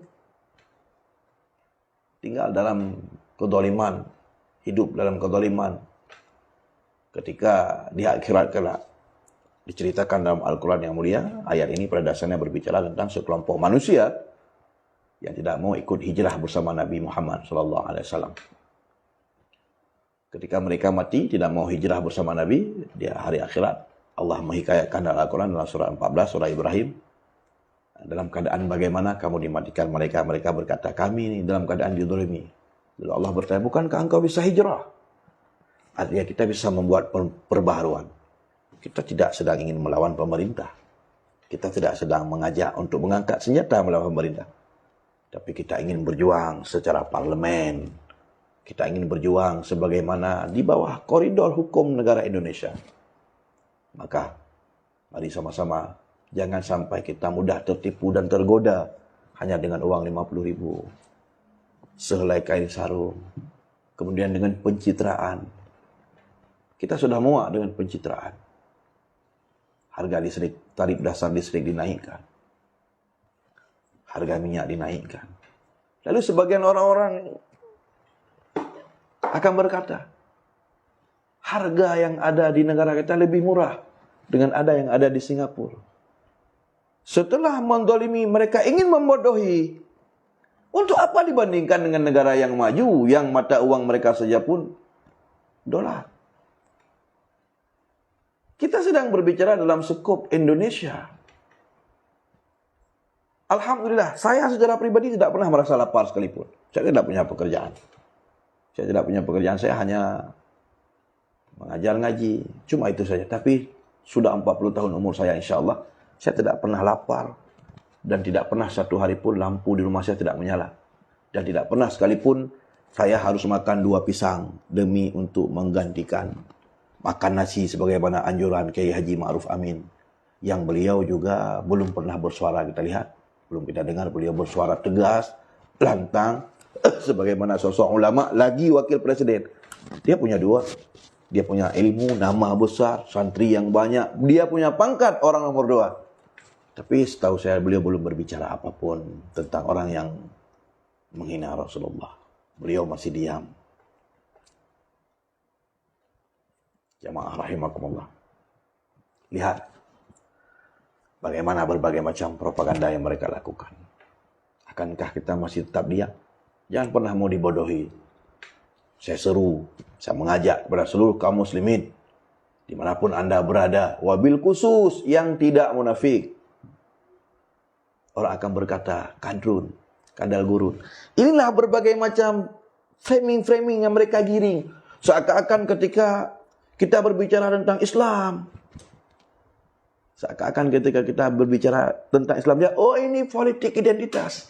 Tinggal dalam kedoliman. Hidup dalam kedoliman. Ketika di akhirat kelak. Diceritakan dalam Al-Quran yang mulia. Ayat ini pada dasarnya berbicara tentang sekelompok manusia yang tidak mau ikut hijrah bersama Nabi Muhammad SAW. Ketika mereka mati, tidak mau hijrah bersama Nabi, di hari akhirat. Allah menghikayatkan dalam Al-Quran dalam surah 14, surah Ibrahim. Dalam keadaan bagaimana kamu dimatikan mereka. Mereka berkata, kami ini dalam keadaan dizalimi. Lalu Allah bertanya, bukankah engkau bisa hijrah? Artinya kita bisa membuat perbaharuan. Kita tidak sedang ingin melawan pemerintah. Kita tidak sedang mengajak untuk mengangkat senjata melawan pemerintah. Tapi kita ingin berjuang secara parlemen. Kita ingin berjuang sebagaimana di bawah koridor hukum negara Indonesia. Maka, mari sama-sama jangan sampai kita mudah tertipu dan tergoda hanya dengan uang 50.000. Sehelai kain sarung. Kemudian dengan pencitraan. Kita sudah muak dengan pencitraan. Harga listrik, tarif dasar listrik dinaikkan. Harga minyak dinaikkan. Lalu sebagian orang-orang akan berkata, harga yang ada di negara kita lebih murah dengan ada yang ada di Singapura. Setelah mendolimi, mereka ingin membodohi. Untuk apa dibandingkan dengan negara yang maju, yang mata uang mereka saja pun dolar. Kita sedang berbicara dalam skop Indonesia. Alhamdulillah, saya secara pribadi tidak pernah merasa lapar sekalipun. Saya tidak punya pekerjaan. Saya hanya mengajar ngaji. Cuma itu saja. Tapi sudah 40 tahun umur saya, insya Allah. Saya tidak pernah lapar. Dan tidak pernah satu hari pun lampu di rumah saya tidak menyala. Dan tidak pernah sekalipun saya harus makan 2 pisang demi untuk menggantikan makan nasi sebagaimana anjuran Kiai Haji Ma'ruf Amin. Yang beliau juga belum pernah bersuara, kita lihat. Belum kita dengar beliau bersuara tegas, lantang, sebagaimana sosok ulama, lagi wakil presiden. Dia punya 2. Dia punya ilmu, nama besar, santri yang banyak. Dia punya pangkat orang nomor 2. Tapi setahu saya beliau belum berbicara apapun tentang orang yang menghina Rasulullah. Beliau masih diam. Jamaah rahimakumullah. Lihat bagaimana berbagai macam propaganda yang mereka lakukan. Akankah kita masih tetap diam? Jangan pernah mau dibodohi. Saya seru, saya mengajak kepada seluruh kaum muslimin dimanapun anda berada, wabil khusus yang tidak munafik. Orang akan berkata, kadrun, kadal gurun. Inilah berbagai macam framing-framing yang mereka giring. Seakan-akan ketika kita berbicara tentang Islam, seakan-akan ketika kita berbicara tentang Islam, ya, oh ini politik identitas.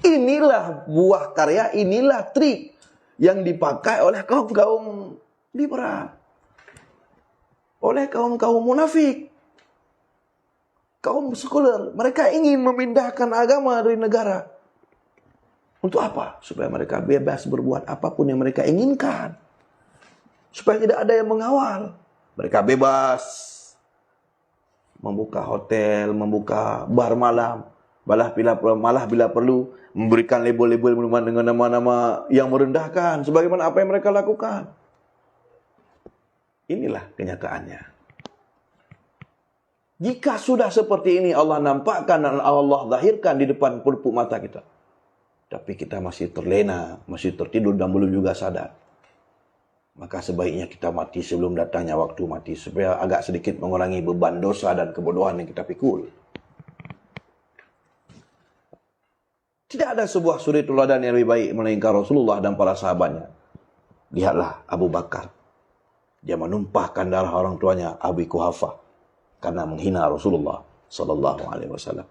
Inilah buah karya, inilah trik yang dipakai oleh kaum-kaum liberal. Oleh kaum-kaum munafik. Kaum sekuler. Mereka ingin memindahkan agama dari negara. Untuk apa? Supaya mereka bebas berbuat apapun yang mereka inginkan. Supaya tidak ada yang mengawal. Mereka bebas membuka hotel, membuka bar malam, malah bila perlu memberikan label-label minuman dengan nama-nama yang merendahkan, sebagaimana apa yang mereka lakukan. Inilah kenyataannya. Jika sudah seperti ini Allah nampakkan dan Allah zahirkan di depan pelupuk mata kita, tapi kita masih terlena, masih tertidur dan belum juga sadar, maka sebaiknya kita mati sebelum datangnya waktu mati, supaya agak sedikit mengurangi beban dosa dan kebodohan yang kita pikul. Tidak ada sebuah suri teladan yang lebih baik melainkan Rasulullah dan para sahabatnya. Lihatlah Abu Bakar. Dia menumpahkan darah orang tuanya Abi Quhafah karena menghina Rasulullah sallallahu alaihi wasallam.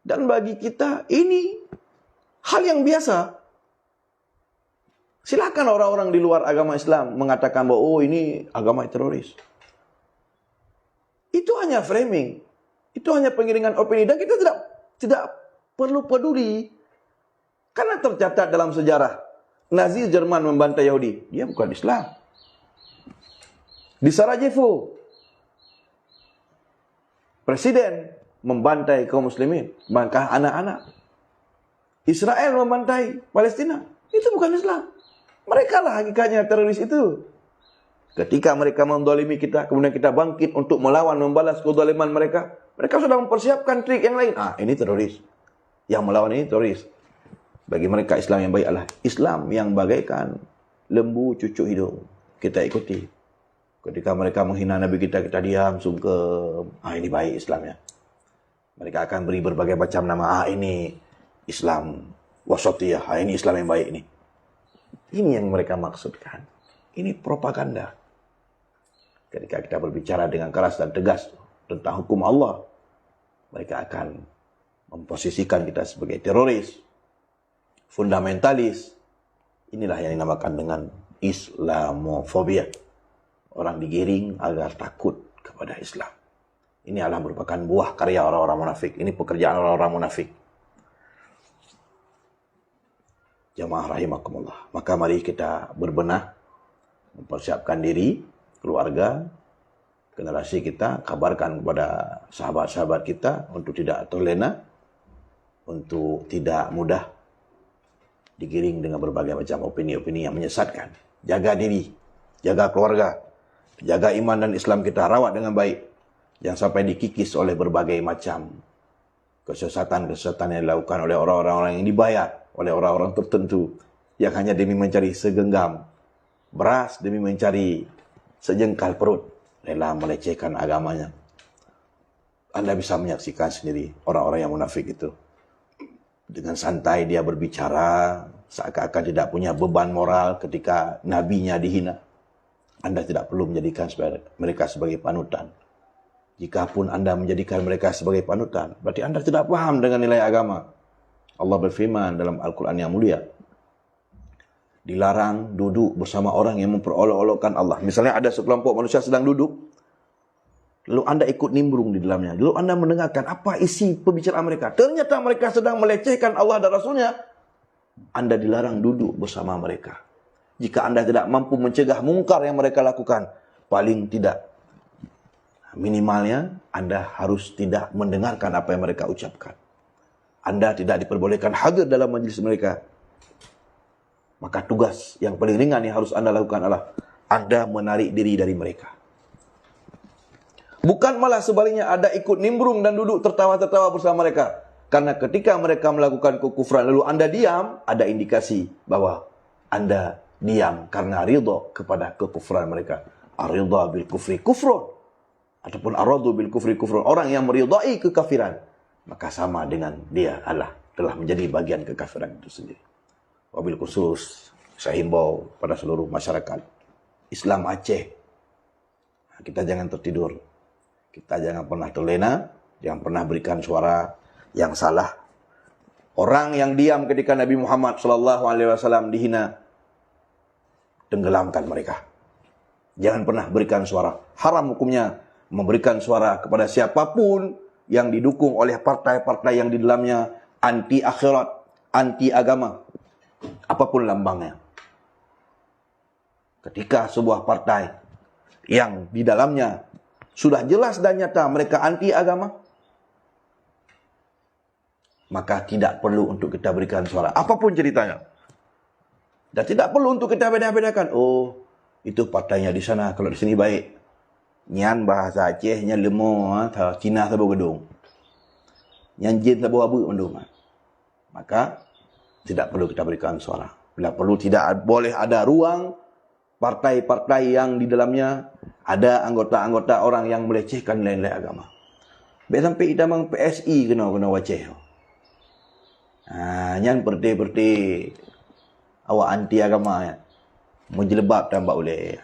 Dan bagi kita ini hal yang biasa. Silakan orang-orang di luar agama Islam mengatakan bahwa oh ini agama teroris. Itu hanya framing. Itu hanya pengiringan opini dan kita tidak perlu peduli. Karena tercatat dalam sejarah Nazi Jerman membantai Yahudi. Dia bukan Islam. Di Sarajevo Presiden membantai kaum muslimin, bahkan anak-anak. Israel membantai Palestina. Itu bukan Islam. Mereka lah hakikatnya teroris itu. Ketika mereka mendolimi kita, kemudian kita bangkit untuk melawan, membalas kezaliman mereka. Mereka sudah mempersiapkan trik yang lain. Ini teroris. Yang melawan ini teroris. Bagi mereka Islam yang baik adalah Islam yang bagaikan lembu cucuk hidung. Kita ikuti. Ketika mereka menghina Nabi kita, kita diam, sungkem. Ini baik Islamnya. Mereka akan beri berbagai macam nama. Ini Islam wasatiyah. Ini Islam yang baik ini. Ini yang mereka maksudkan. Ini propaganda. Ketika kita berbicara dengan keras dan tegas tentang hukum Allah, mereka akan memposisikan kita sebagai teroris, fundamentalis. Inilah yang dinamakan dengan Islamofobia. Orang digiring agar takut kepada Islam. Ini adalah merupakan buah karya orang-orang munafik. Ini pekerjaan orang-orang munafik. Jamaah rahimakumullah. Maka mari kita berbenah, mempersiapkan diri, keluarga, generasi kita, kabarkan kepada sahabat-sahabat kita untuk tidak terlena, untuk tidak mudah digiring dengan berbagai macam opini-opini yang menyesatkan. Jaga diri, jaga keluarga, jaga iman dan Islam kita, rawat dengan baik. Jangan sampai dikikis oleh berbagai macam kesesatan-kesesatan yang dilakukan oleh orang-orang yang dibayar oleh orang-orang tertentu yang hanya demi mencari segenggam beras, demi mencari sejengkal perut, rela melecehkan agamanya. Anda bisa menyaksikan sendiri orang-orang yang munafik itu. Dengan santai dia berbicara, seakan-akan tidak punya beban moral ketika nabinya dihina. Anda tidak perlu menjadikan mereka sebagai panutan. Jikapun Anda menjadikan mereka sebagai panutan, berarti Anda tidak paham dengan nilai agama. Allah berfirman dalam Al-Quran yang mulia, dilarang duduk bersama orang yang memperolok-olokkan Allah. Misalnya ada sekelompok manusia sedang duduk, lalu Anda ikut nimbrung di dalamnya. Lalu Anda mendengarkan apa isi pembicaraan mereka. Ternyata mereka sedang melecehkan Allah dan Rasulnya. Anda dilarang duduk bersama mereka. Jika Anda tidak mampu mencegah mungkar yang mereka lakukan, paling tidak, minimalnya Anda harus tidak mendengarkan apa yang mereka ucapkan. Anda tidak diperbolehkan hadir dalam majlis mereka. Maka tugas yang paling ringan yang harus Anda lakukan adalah Anda menarik diri dari mereka. Bukan malah sebaliknya Anda ikut nimbrung dan duduk tertawa-tertawa bersama mereka. Karena ketika mereka melakukan kekufuran lalu Anda diam, ada indikasi bahwa Anda diam karena ridha kepada kekufuran mereka. Ar-ridha bil kufri kufrun. Ataupun ar-radu bil kufri kufrun. Orang yang meridai kekafiran, maka sama dengan dia Allah telah menjadi bagian kekafiran itu sendiri. Wabil khusus, saya himbau pada seluruh masyarakat Islam Aceh, kita jangan tertidur. Kita jangan pernah terlena, jangan pernah berikan suara yang salah. Orang yang diam ketika Nabi Muhammad SAW dihina, tenggelamkan mereka. Jangan pernah berikan suara. Haram hukumnya memberikan suara kepada siapapun yang didukung oleh partai-partai yang di dalamnya anti akhirat, anti agama, apapun lambangnya. Ketika sebuah partai yang di dalamnya sudah jelas dan nyata mereka anti agama, maka tidak perlu untuk kita berikan suara, apapun ceritanya. Dan tidak perlu untuk kita beda-bedakan. Oh, itu partainya di sana, kalau di sini baik. Nyan bahasa Acehnya lemo, Cina sabu gedung. Nyan jin sabu abu mendung. Maka tidak perlu kita berikan suara. Bila perlu tidak boleh ada ruang partai-partai yang di dalamnya ada anggota-anggota orang yang melecehkan nilai-nilai agama. Sampai kita memang PSI kena waceh. Nyan perti awak anti agama ya. Menjelebab tambah oleh.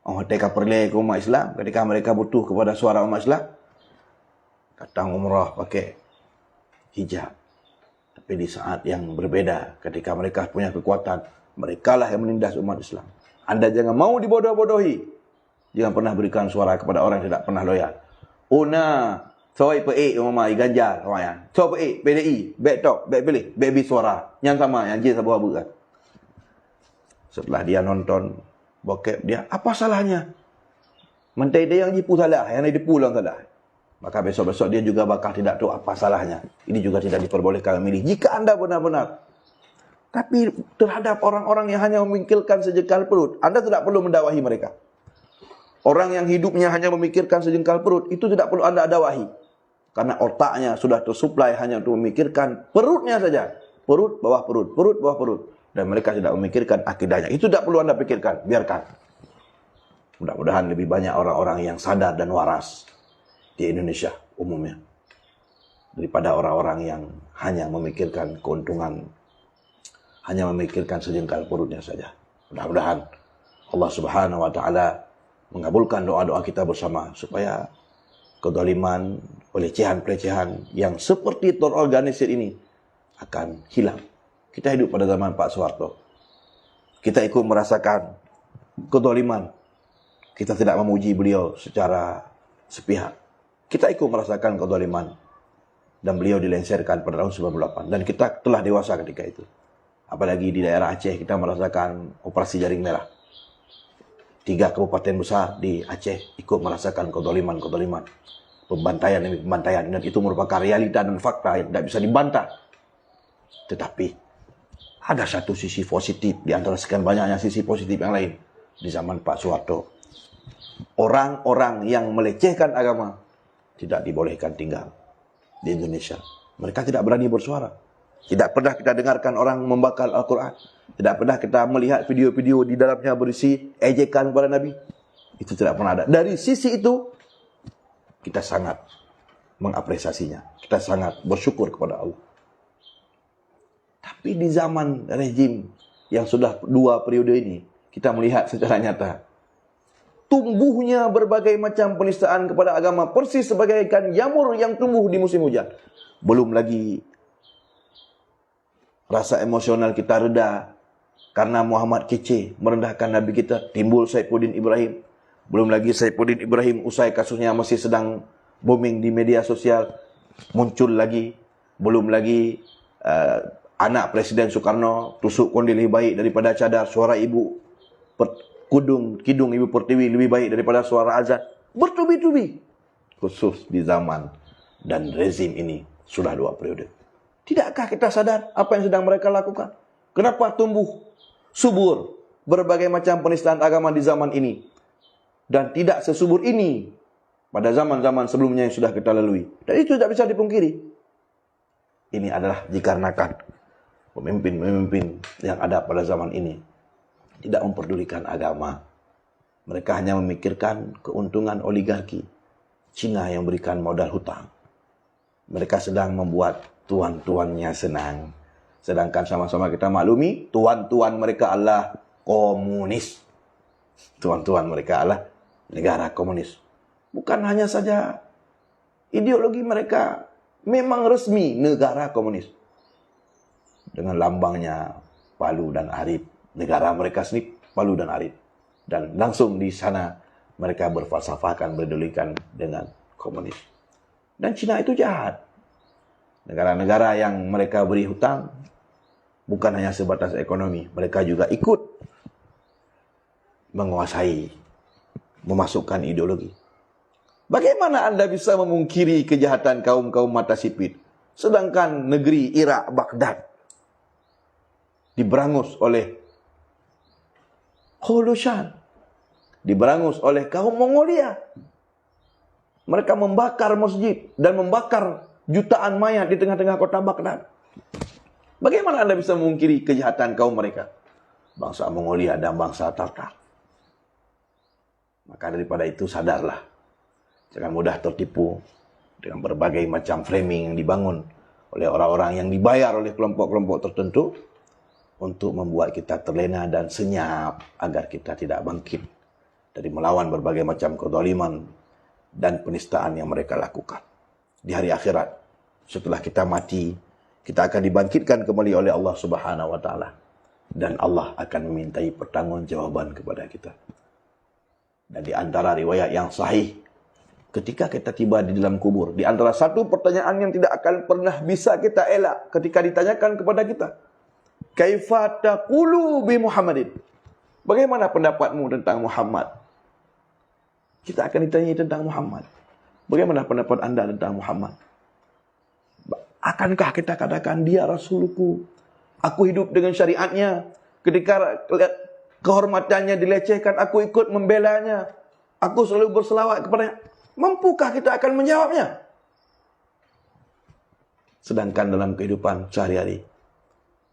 Ketika perleh ke umat Islam, ketika mereka butuh kepada suara umat Islam, datang umrah pakai hijab. Tapi di saat yang berbeda, ketika mereka punya kekuatan, merekalah yang menindas umat Islam. Anda jangan mau dibodoh-bodohi. Jangan pernah berikan suara kepada orang yang tidak pernah loyal. Una, soi pe umama Ganjar, kawan. Soi pe PDI, baik tok, baik pilih, baik suara. Yang sama, yang je sabu-sabu kan. Setelah dia nonton bokep dia, apa salahnya? Mentai dia yang jipu salah, yang dia pulang salah. Maka besok-besok dia juga bakal tidak tahu apa salahnya. Ini juga tidak diperbolehkan memilih. Jika Anda benar-benar. Tapi terhadap orang-orang yang hanya memikirkan sejengkal perut, Anda tidak perlu mendakwahi mereka. Orang yang hidupnya hanya memikirkan sejengkal perut, itu tidak perlu Anda dakwahi. Karena otaknya sudah tersuplai hanya untuk memikirkan perutnya saja. Perut, bawah perut, perut, bawah perut. Dan mereka tidak memikirkan akidahnya. Itu tidak perlu Anda pikirkan, biarkan. Mudah-mudahan lebih banyak orang-orang yang sadar dan waras di Indonesia umumnya. Daripada orang-orang yang hanya memikirkan keuntungan, hanya memikirkan sejengkal perutnya saja. Mudah-mudahan Allah Subhanahu wa Ta'ala mengabulkan doa-doa kita bersama supaya kezaliman, pelecehan-pelecehan yang seperti terorganisir ini akan hilang. Kita hidup pada zaman Pak Soeharto. Kita ikut merasakan kezaliman. Kita tidak memuji beliau secara sepihak. Kita ikut merasakan kezaliman. Dan beliau dilengsarkan pada tahun 98. Dan kita telah dewasa ketika itu. Apalagi di daerah Aceh kita merasakan operasi jaring merah. 3 kabupaten besar di Aceh ikut merasakan kezaliman. Pembantaian demi pembantaian. Dan itu merupakan realita dan fakta yang tidak bisa dibantah. Tetapi ada satu sisi positif di antara sekian banyaknya sisi positif yang lain di zaman Pak Soeharto. Orang-orang yang melecehkan agama tidak dibolehkan tinggal di Indonesia. Mereka tidak berani bersuara. Tidak pernah kita dengarkan orang membakar Al-Quran. Tidak pernah kita melihat video-video di dalamnya berisi ejekan kepada Nabi. Itu tidak pernah ada. Dari sisi itu, kita sangat mengapresiasinya. Kita sangat bersyukur kepada Allah. Tapi di zaman rejim yang sudah 2 periode ini, kita melihat secara nyata tumbuhnya berbagai macam penistaan kepada agama persis sebagaikan jamur yang tumbuh di musim hujan. Belum lagi rasa emosional kita reda karena Muhammad kece merendahkan Nabi kita, timbul Saifuddin Ibrahim. Belum lagi Saifuddin Ibrahim usai kasusnya masih sedang booming di media sosial, muncul lagi. Belum lagi anak Presiden Soekarno tusuk kondil lebih baik daripada cadar, suara ibu kidung ibu Pertiwi lebih baik daripada suara azan. Bertubi-tubi. Khusus di zaman dan rezim ini sudah 2 periode. Tidakkah kita sadar apa yang sedang mereka lakukan? Kenapa tumbuh subur berbagai macam penistaan agama di zaman ini dan tidak sesubur ini pada zaman-zaman sebelumnya yang sudah kita lalui? Dan itu tidak bisa dipungkiri. Ini adalah dikarenakan pemimpin-pemimpin yang ada pada zaman ini tidak memperdulikan agama. Mereka hanya memikirkan keuntungan oligarki. Cina yang berikan modal hutang. Mereka sedang membuat tuan-tuannya senang. Sedangkan sama-sama kita maklumi, tuan-tuan mereka adalah komunis. Tuan-tuan mereka adalah negara komunis. Bukan hanya saja ideologi mereka memang resmi negara komunis. Dengan lambangnya Palu dan Arif. Negara mereka sendiri Palu dan Arif. Dan langsung di sana mereka berfalsafahkan, berdulikan dengan komunis. Dan Cina itu jahat. Negara-negara yang mereka beri hutang bukan hanya sebatas ekonomi. Mereka juga ikut menguasai, memasukkan ideologi. Bagaimana Anda bisa memungkiri kejahatan kaum-kaum mata sipit? Sedangkan negeri Irak, Baghdad diberangus oleh Kholushan, diberangus oleh kaum Mongolia. Mereka membakar masjid dan membakar jutaan mayat di tengah-tengah kota Baghdad. Bagaimana Anda bisa memungkiri kejahatan kaum mereka? Bangsa Mongolia dan bangsa Tartar. Maka daripada itu sadarlah. Jangan mudah tertipu dengan berbagai macam framing yang dibangun oleh orang-orang yang dibayar oleh kelompok-kelompok tertentu untuk membuat kita terlena dan senyap agar kita tidak bangkit dari melawan berbagai macam kezaliman dan penistaan yang mereka lakukan. Di hari akhirat, setelah kita mati, kita akan dibangkitkan kembali oleh Allah Subhanahu wa taala dan Allah akan memintai pertanggungjawaban kepada kita. Dan di antara riwayat yang sahih, ketika kita tiba di dalam kubur, di antara satu pertanyaan yang tidak akan pernah bisa kita elak ketika ditanyakan kepada kita, kaifa taqulu bi Muhammadin? Bagaimana pendapatmu tentang Muhammad? Kita akan ditanya tentang Muhammad. Bagaimana pendapat Anda tentang Muhammad? Akankah kita katakan dia Rasulku? Aku hidup dengan syariatnya. Ketika kehormatannya dilecehkan, aku ikut membelanya. Aku selalu berselawat kepadanya. Mampukah kita akan menjawabnya? Sedangkan dalam kehidupan sehari-hari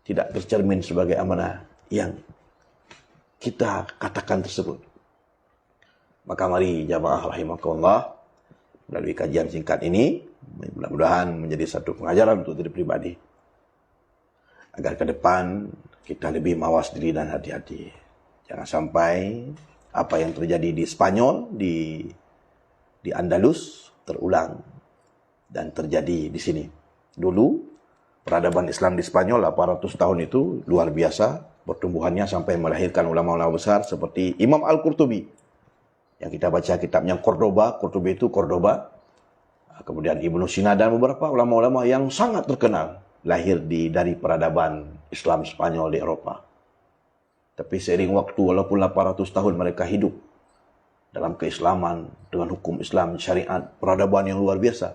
tidak tercermin sebagai amanah yang kita katakan tersebut. Maka mari jamaah rahimakumullah, melalui kajian singkat ini, mudah-mudahan menjadi satu pengajaran untuk diri pribadi, agar ke depan kita lebih mawas diri dan hati-hati. Jangan sampai apa yang terjadi di Spanyol, di Andalus terulang dan terjadi di sini. Dulu peradaban Islam di Spanyol 800 tahun itu luar biasa pertumbuhannya sampai melahirkan ulama-ulama besar seperti Imam Al-Qurtubi yang kita baca kitabnya Cordoba itu Cordoba. Kemudian Ibnu Sina dan beberapa ulama-ulama yang sangat terkenal lahir dari peradaban Islam Spanyol di Eropa. Tapi seiring waktu, walaupun 800 tahun mereka hidup dalam keislaman, dengan hukum Islam, syariat, peradaban yang luar biasa.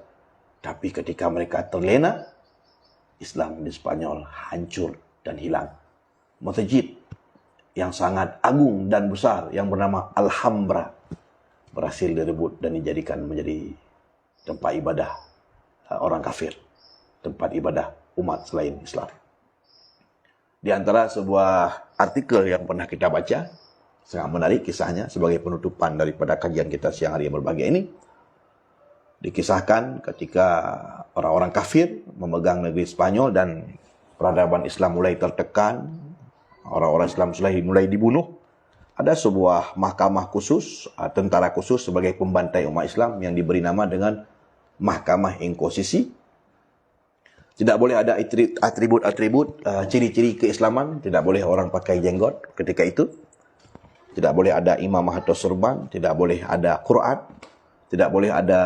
Tapi ketika mereka terlena, Islam di Spanyol hancur dan hilang. Masjid yang sangat agung dan besar yang bernama Alhambra berhasil direbut dan dijadikan menjadi tempat ibadah orang kafir, tempat ibadah umat selain Islam. Di antara sebuah artikel yang pernah kita baca, sangat menarik kisahnya sebagai penutupan daripada kajian kita siang hari yang berbahagia ini. Dikisahkan ketika orang-orang kafir memegang negeri Spanyol dan peradaban Islam mulai tertekan, orang-orang Islam mulai dibunuh. Ada sebuah mahkamah khusus, tentara khusus sebagai pembantai umat Islam yang diberi nama dengan Mahkamah Inkosisi. Tidak boleh ada atribut-atribut, ciri-ciri keislaman. Tidak boleh orang pakai jenggot ketika itu. Tidak boleh ada imamah atau sorban, tidak boleh ada Quran, tidak boleh ada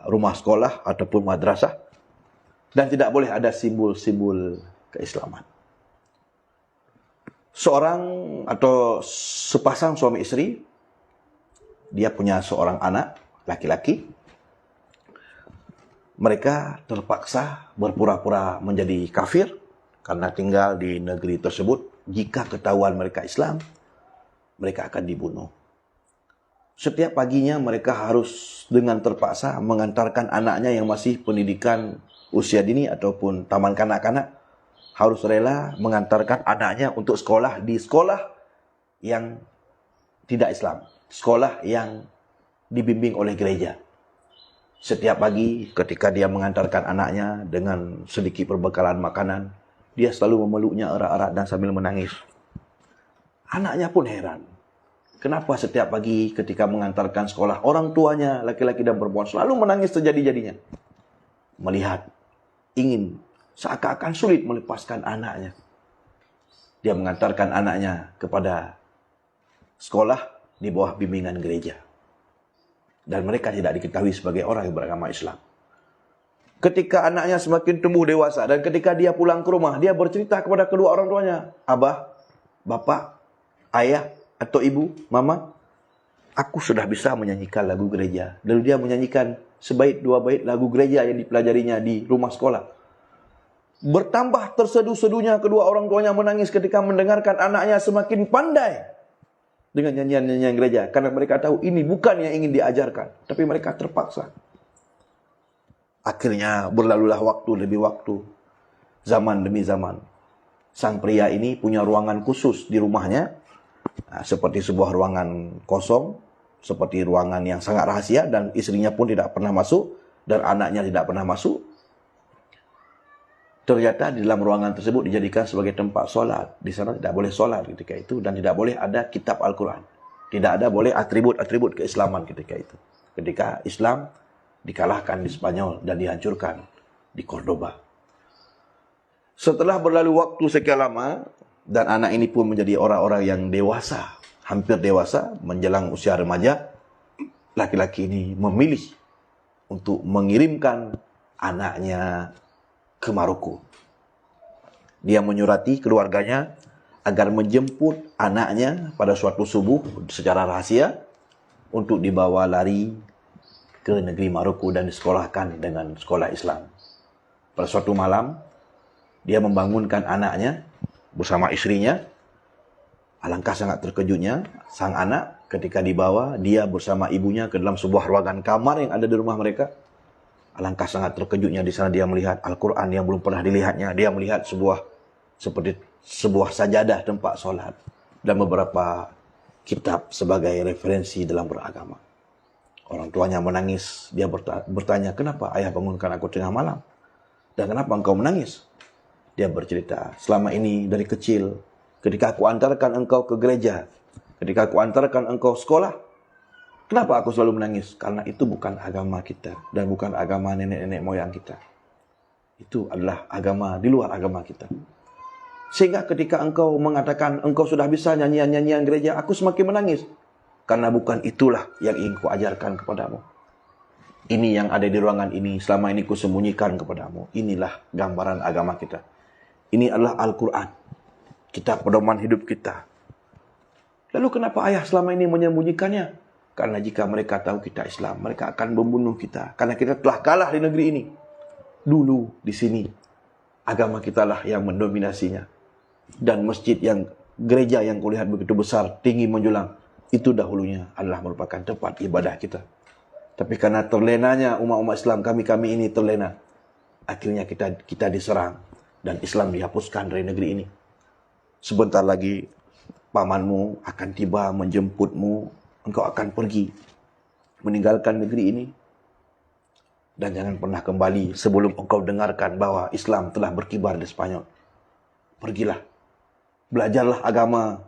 rumah sekolah ataupun madrasah, dan tidak boleh ada simbol-simbol keislaman. Seorang atau sepasang suami istri, dia punya seorang anak laki-laki. Mereka terpaksa berpura-pura menjadi kafir karena tinggal di negeri tersebut. Jika ketahuan mereka Islam, mereka akan dibunuh. Setiap paginya mereka harus dengan terpaksa mengantarkan anaknya yang masih pendidikan usia dini ataupun taman kanak-kanak, harus rela mengantarkan anaknya untuk sekolah di sekolah yang tidak Islam, sekolah yang dibimbing oleh gereja. Setiap pagi ketika dia mengantarkan anaknya dengan sedikit perbekalan makanan, dia selalu memeluknya erat-erat dan sambil menangis. Anaknya pun heran. Kenapa setiap pagi ketika mengantarkan sekolah, orang tuanya, laki-laki dan perempuan, selalu menangis terjadi-jadinya. Melihat, ingin, seakan-akan sulit melepaskan anaknya. Dia mengantarkan anaknya kepada sekolah di bawah bimbingan gereja. Dan mereka tidak diketahui sebagai orang yang beragama Islam. Ketika anaknya semakin tumbuh dewasa dan ketika dia pulang ke rumah, dia bercerita kepada kedua orang tuanya. Abah, bapak, ayah atau ibu, mama, aku sudah bisa menyanyikan lagu gereja. Lalu dia menyanyikan sebaik dua bait lagu gereja yang dipelajarinya di rumah sekolah. Bertambah terseduh-seduhnya kedua orang tuanya menangis ketika mendengarkan anaknya semakin pandai dengan nyanyian-nyanyian gereja. Karena mereka tahu ini bukan yang ingin diajarkan, tapi mereka terpaksa. Akhirnya berlalulah waktu demi waktu, zaman demi zaman. Sang pria ini punya ruangan khusus di rumahnya, seperti sebuah ruangan kosong, seperti ruangan yang sangat rahasia, dan istrinya pun tidak pernah masuk, dan anaknya tidak pernah masuk. Ternyata di dalam ruangan tersebut dijadikan sebagai tempat solat. Di sana tidak boleh solat ketika itu dan tidak boleh ada kitab Al-Quran. Tidak ada boleh atribut-atribut keislaman ketika itu. Ketika Islam dikalahkan di Spanyol dan dihancurkan di Cordoba. Setelah berlalu waktu sekian lama dan anak ini pun menjadi orang-orang yang dewasa, hampir dewasa, menjelang usia remaja, laki-laki ini memilih untuk mengirimkan anaknya ke Maroko. Dia menyurati keluarganya agar menjemput anaknya pada suatu subuh secara rahasia untuk dibawa lari ke negeri Maroko dan disekolahkan dengan sekolah Islam. Pada suatu malam, dia membangunkan anaknya bersama istrinya. Alangkah sangat terkejutnya sang anak ketika dibawa dia bersama ibunya ke dalam sebuah ruangan kamar yang ada di rumah mereka. Alangkah sangat terkejutnya di sana dia melihat Al-Quran yang belum pernah dilihatnya. Dia melihat seperti sebuah sajadah tempat solat dan beberapa kitab sebagai referensi dalam beragama. Orang tuanya menangis. Dia bertanya, kenapa ayah bangunkan aku tengah malam? Dan kenapa engkau menangis? Dia bercerita, selama ini dari kecil, ketika aku antarkan engkau ke gereja, ketika aku antarkan engkau sekolah, kenapa aku selalu menangis? Karena itu bukan agama kita dan bukan agama nenek-nenek moyang kita. Itu adalah agama di luar agama kita. Sehingga ketika engkau mengatakan engkau sudah bisa nyanyian-nyanyian gereja, aku semakin menangis. Karena bukan itulah yang ingin kuajarkan kepadamu. Ini yang ada di ruangan ini, selama ini kusembunyikan kepadamu. Inilah gambaran agama kita. Ini adalah Al-Quran. Kitab pedoman hidup kita. Lalu kenapa ayah selama ini menyembunyikannya? Karena jika mereka tahu kita Islam, mereka akan membunuh kita. Karena kita telah kalah di negeri ini. Dulu di sini, agama kita lah yang mendominasinya. Dan masjid gereja yang kulihat begitu besar, tinggi menjulang, itu dahulunya adalah merupakan tempat ibadah kita. Tapi karena terlenanya umat-umat Islam, kami ini terlena. Akhirnya kita diserang. Dan Islam dihapuskan dari negeri ini. Sebentar lagi pamanmu akan tiba menjemputmu. Engkau akan pergi meninggalkan negeri ini. Dan jangan pernah kembali sebelum engkau dengarkan bahwa Islam telah berkibar di Spanyol. Pergilah. Belajarlah agama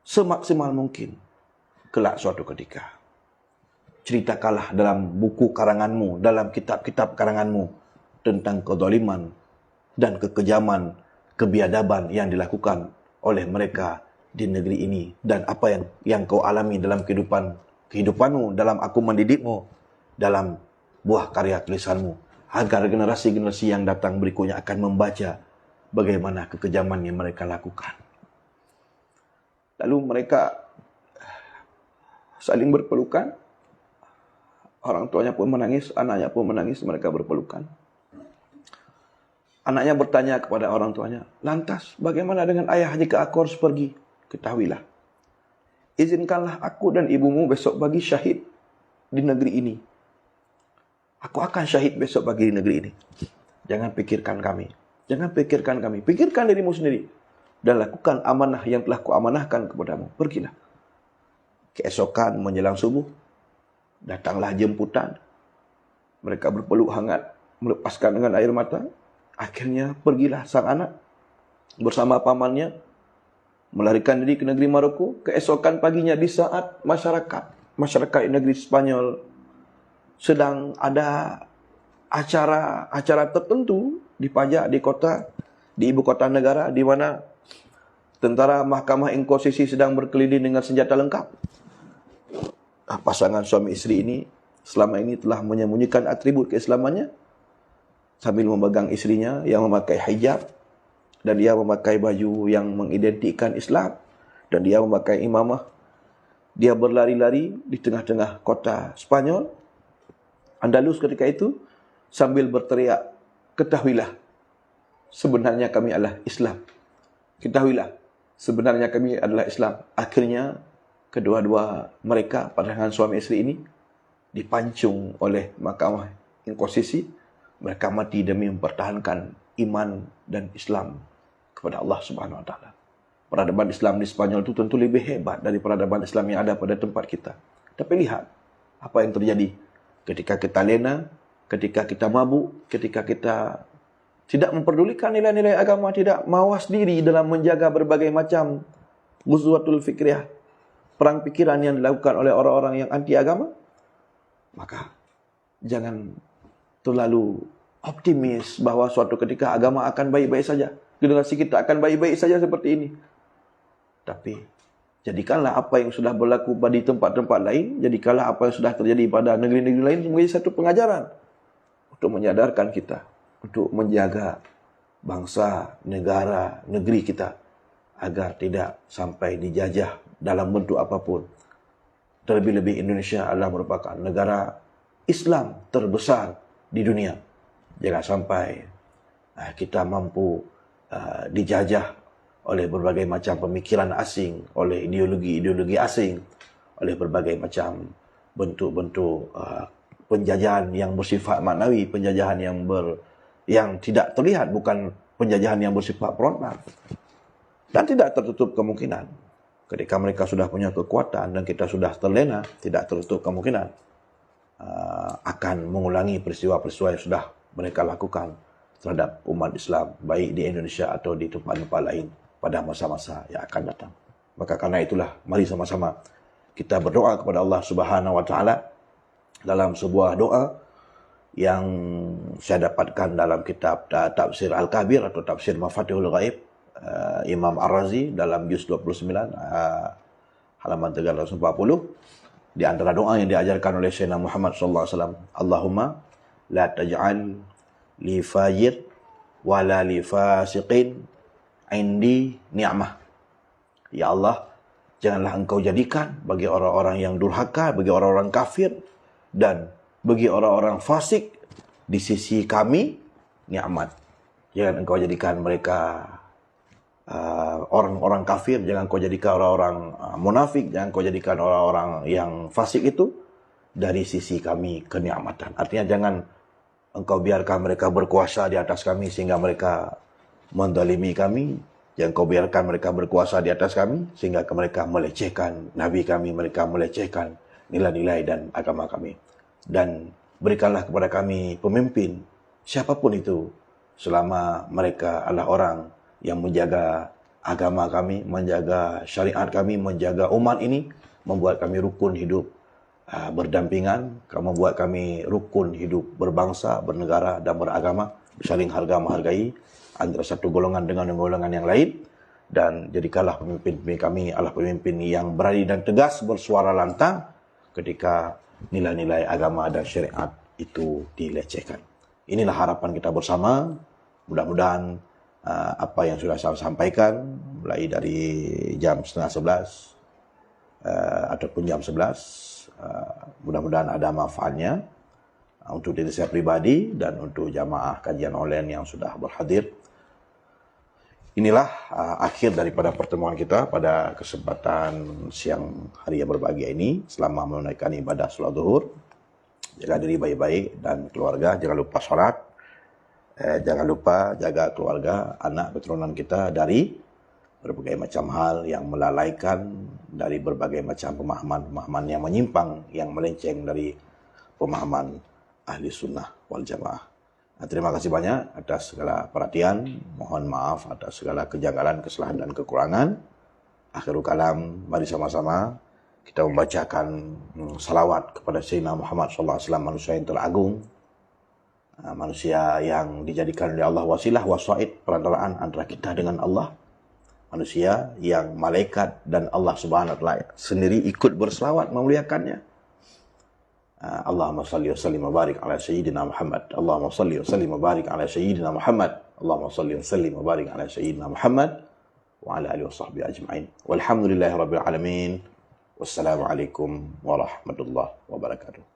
semaksimal mungkin. Kelak suatu ketika. Ceritakanlah dalam buku karanganmu, dalam kitab-kitab karanganmu tentang kezaliman dan kekejaman, kebiadaban yang dilakukan oleh mereka di negeri ini. Dan apa yang kau alami dalam kehidupanmu, dalam aku mendidikmu, dalam buah karya tulisanmu. Agar generasi-generasi yang datang berikutnya akan membaca bagaimana kekejaman yang mereka lakukan. Lalu mereka saling berpelukan. Orang tuanya pun menangis, anaknya pun menangis, mereka berpelukan. Anaknya bertanya kepada orang tuanya, lantas bagaimana dengan ayah jika aku harus pergi? Ketahuilah, izinkanlah aku dan ibumu besok pagi syahid di negeri ini. Aku akan syahid besok pagi di negeri ini. Jangan pikirkan kami. Jangan pikirkan kami. Pikirkan dirimu sendiri. Dan lakukan amanah yang telah kuamanahkan kepadamu. Pergilah. Keesokan menjelang subuh, datanglah jemputan. Mereka berpeluk hangat, melepaskan dengan air mata. Akhirnya pergilah sang anak bersama pamannya melarikan diri ke negeri Maroko. Keesokan paginya di saat masyarakat negeri Spanyol sedang ada acara tertentu dipajak di ibu kota negara, di mana tentara Mahkamah Inkuisisi sedang berkeliling dengan senjata lengkap. Pasangan suami istri ini selama ini telah menyembunyikan atribut keislamannya sambil memegang istrinya yang memakai hijab, dan dia memakai baju yang mengidentikan Islam, dan dia memakai imamah. Dia berlari-lari di tengah-tengah kota Spanyol, Andalus ketika itu, sambil berteriak, ketahuilah, sebenarnya kami adalah Islam. Ketahuilah, sebenarnya kami adalah Islam. Akhirnya, kedua-dua mereka, pasangan suami istri ini, dipancung oleh Mahkamah Inkuisisi. Mereka mati demi mempertahankan iman dan Islam kepada Allah Subhanahu Wa Taala. Peradaban Islam di Spanyol itu tentu lebih hebat dari peradaban Islam yang ada pada tempat kita. Tapi lihat apa yang terjadi ketika kita lena, ketika kita mabuk, ketika kita tidak memperdulikan nilai-nilai agama, tidak mawas diri dalam menjaga berbagai macam ghuzwatul fikriyah, perang pikiran yang dilakukan oleh orang-orang yang anti agama, maka jangan terlalu optimis bahawa suatu ketika agama akan baik-baik saja. Generasi kita akan baik-baik saja seperti ini. Tapi jadikanlah apa yang sudah berlaku di tempat-tempat lain, jadikanlah apa yang sudah terjadi pada negeri-negeri lain menjadi satu pengajaran untuk menyadarkan kita, untuk menjaga bangsa, negara, negeri kita agar tidak sampai dijajah dalam bentuk apapun. Terlebih-lebih Indonesia adalah merupakan negara Islam terbesar di dunia. Jangan sampai kita mampu dijajah oleh berbagai macam pemikiran asing, oleh ideologi-ideologi asing, oleh berbagai macam bentuk-bentuk penjajahan yang bersifat maknawi, penjajahan yang tidak terlihat, bukan penjajahan yang bersifat frontal. Dan tidak tertutup kemungkinan ketika mereka sudah punya kekuatan dan kita sudah terlena, tidak tertutup kemungkinan akan mengulangi peristiwa-peristiwa yang sudah mereka lakukan terhadap umat Islam, baik di Indonesia atau di tempat-tempat lain pada masa-masa yang akan datang. Maka karena itulah, mari sama-sama kita berdoa kepada Allah Subhanahu Wa Taala dalam sebuah doa yang saya dapatkan dalam kitab Tafsir Al-Kabir atau Tafsir Mafatihul Ghaib, Imam Ar-Razi dalam juz 29 halaman 340. Di antara doa yang diajarkan oleh Sayyidina Muhammad sallallahu alaihi wasallam, Allahumma la taj'al li fajir wala li fasiqin indi ni'mah. Ya Allah, janganlah engkau jadikan bagi orang-orang yang durhaka, bagi orang-orang kafir dan bagi orang-orang fasik di sisi kami nikmat. Jangan engkau jadikan mereka orang-orang kafir, jangan kau jadikan orang-orang munafik, jangan kau jadikan orang-orang yang fasik itu dari sisi kami kenikmatan. Artinya jangan engkau biarkan mereka berkuasa di atas kami sehingga mereka menzalimi kami. Jangan kau biarkan mereka berkuasa di atas kami sehingga mereka melecehkan Nabi kami, mereka melecehkan nilai-nilai dan agama kami. Dan berikanlah kepada kami pemimpin, siapapun itu, selama mereka adalah orang yang menjaga agama kami, menjaga syariat kami, menjaga umat ini, membuat kami rukun hidup berdampingan, membuat kami rukun hidup berbangsa, bernegara dan beragama, saling harga menghargai antara satu golongan dengan golongan yang lain. Dan jadikanlah pemimpin kami adalah pemimpin yang berani dan tegas, bersuara lantang ketika nilai-nilai agama dan syariat itu dilecehkan. Inilah harapan kita bersama. Mudah-mudahan apa yang sudah saya sampaikan mulai dari jam 10:30 ataupun jam 11, mudah-mudahan ada manfaatnya untuk diri saya pribadi dan untuk jamaah kajian online yang sudah berhadir. Inilah akhir daripada pertemuan kita pada kesempatan siang hari yang berbahagia ini. Selama menunaikan ibadah salat zuhur, jaga diri baik-baik dan keluarga, jangan lupa salat. Jangan lupa jaga keluarga, anak keturunan kita dari berbagai macam hal yang melalaikan, dari berbagai macam pemahaman-pemahaman yang menyimpang, yang melenceng dari pemahaman ahli sunnah wal jamaah. Terima kasih banyak atas segala perhatian. Mohon maaf atas segala kejanggalan, kesalahan dan kekurangan. Akhirul kalam, mari sama-sama kita membacakan salawat kepada Sayyidina Muhammad SAW, manusia yang teragung, manusia yang dijadikan oleh Allah wasilah, wasaid, perantaraan antara kita dengan Allah. Manusia yang malaikat dan Allah Subhanahu wa taala sendiri ikut berselawat memuliakannya. Allahumma salli wa sallim wa barik ala sayyidina Muhammad. Allahumma salli wa sallim wa barik ala sayyidina Muhammad. Allahumma salli wa sallim wa barik ala sayyidina Muhammad wa ala alihi wa sahbihi ajma'in. Walhamdulillahirabbil alamin. Wassalamualaikum warahmatullahi wabarakatuh.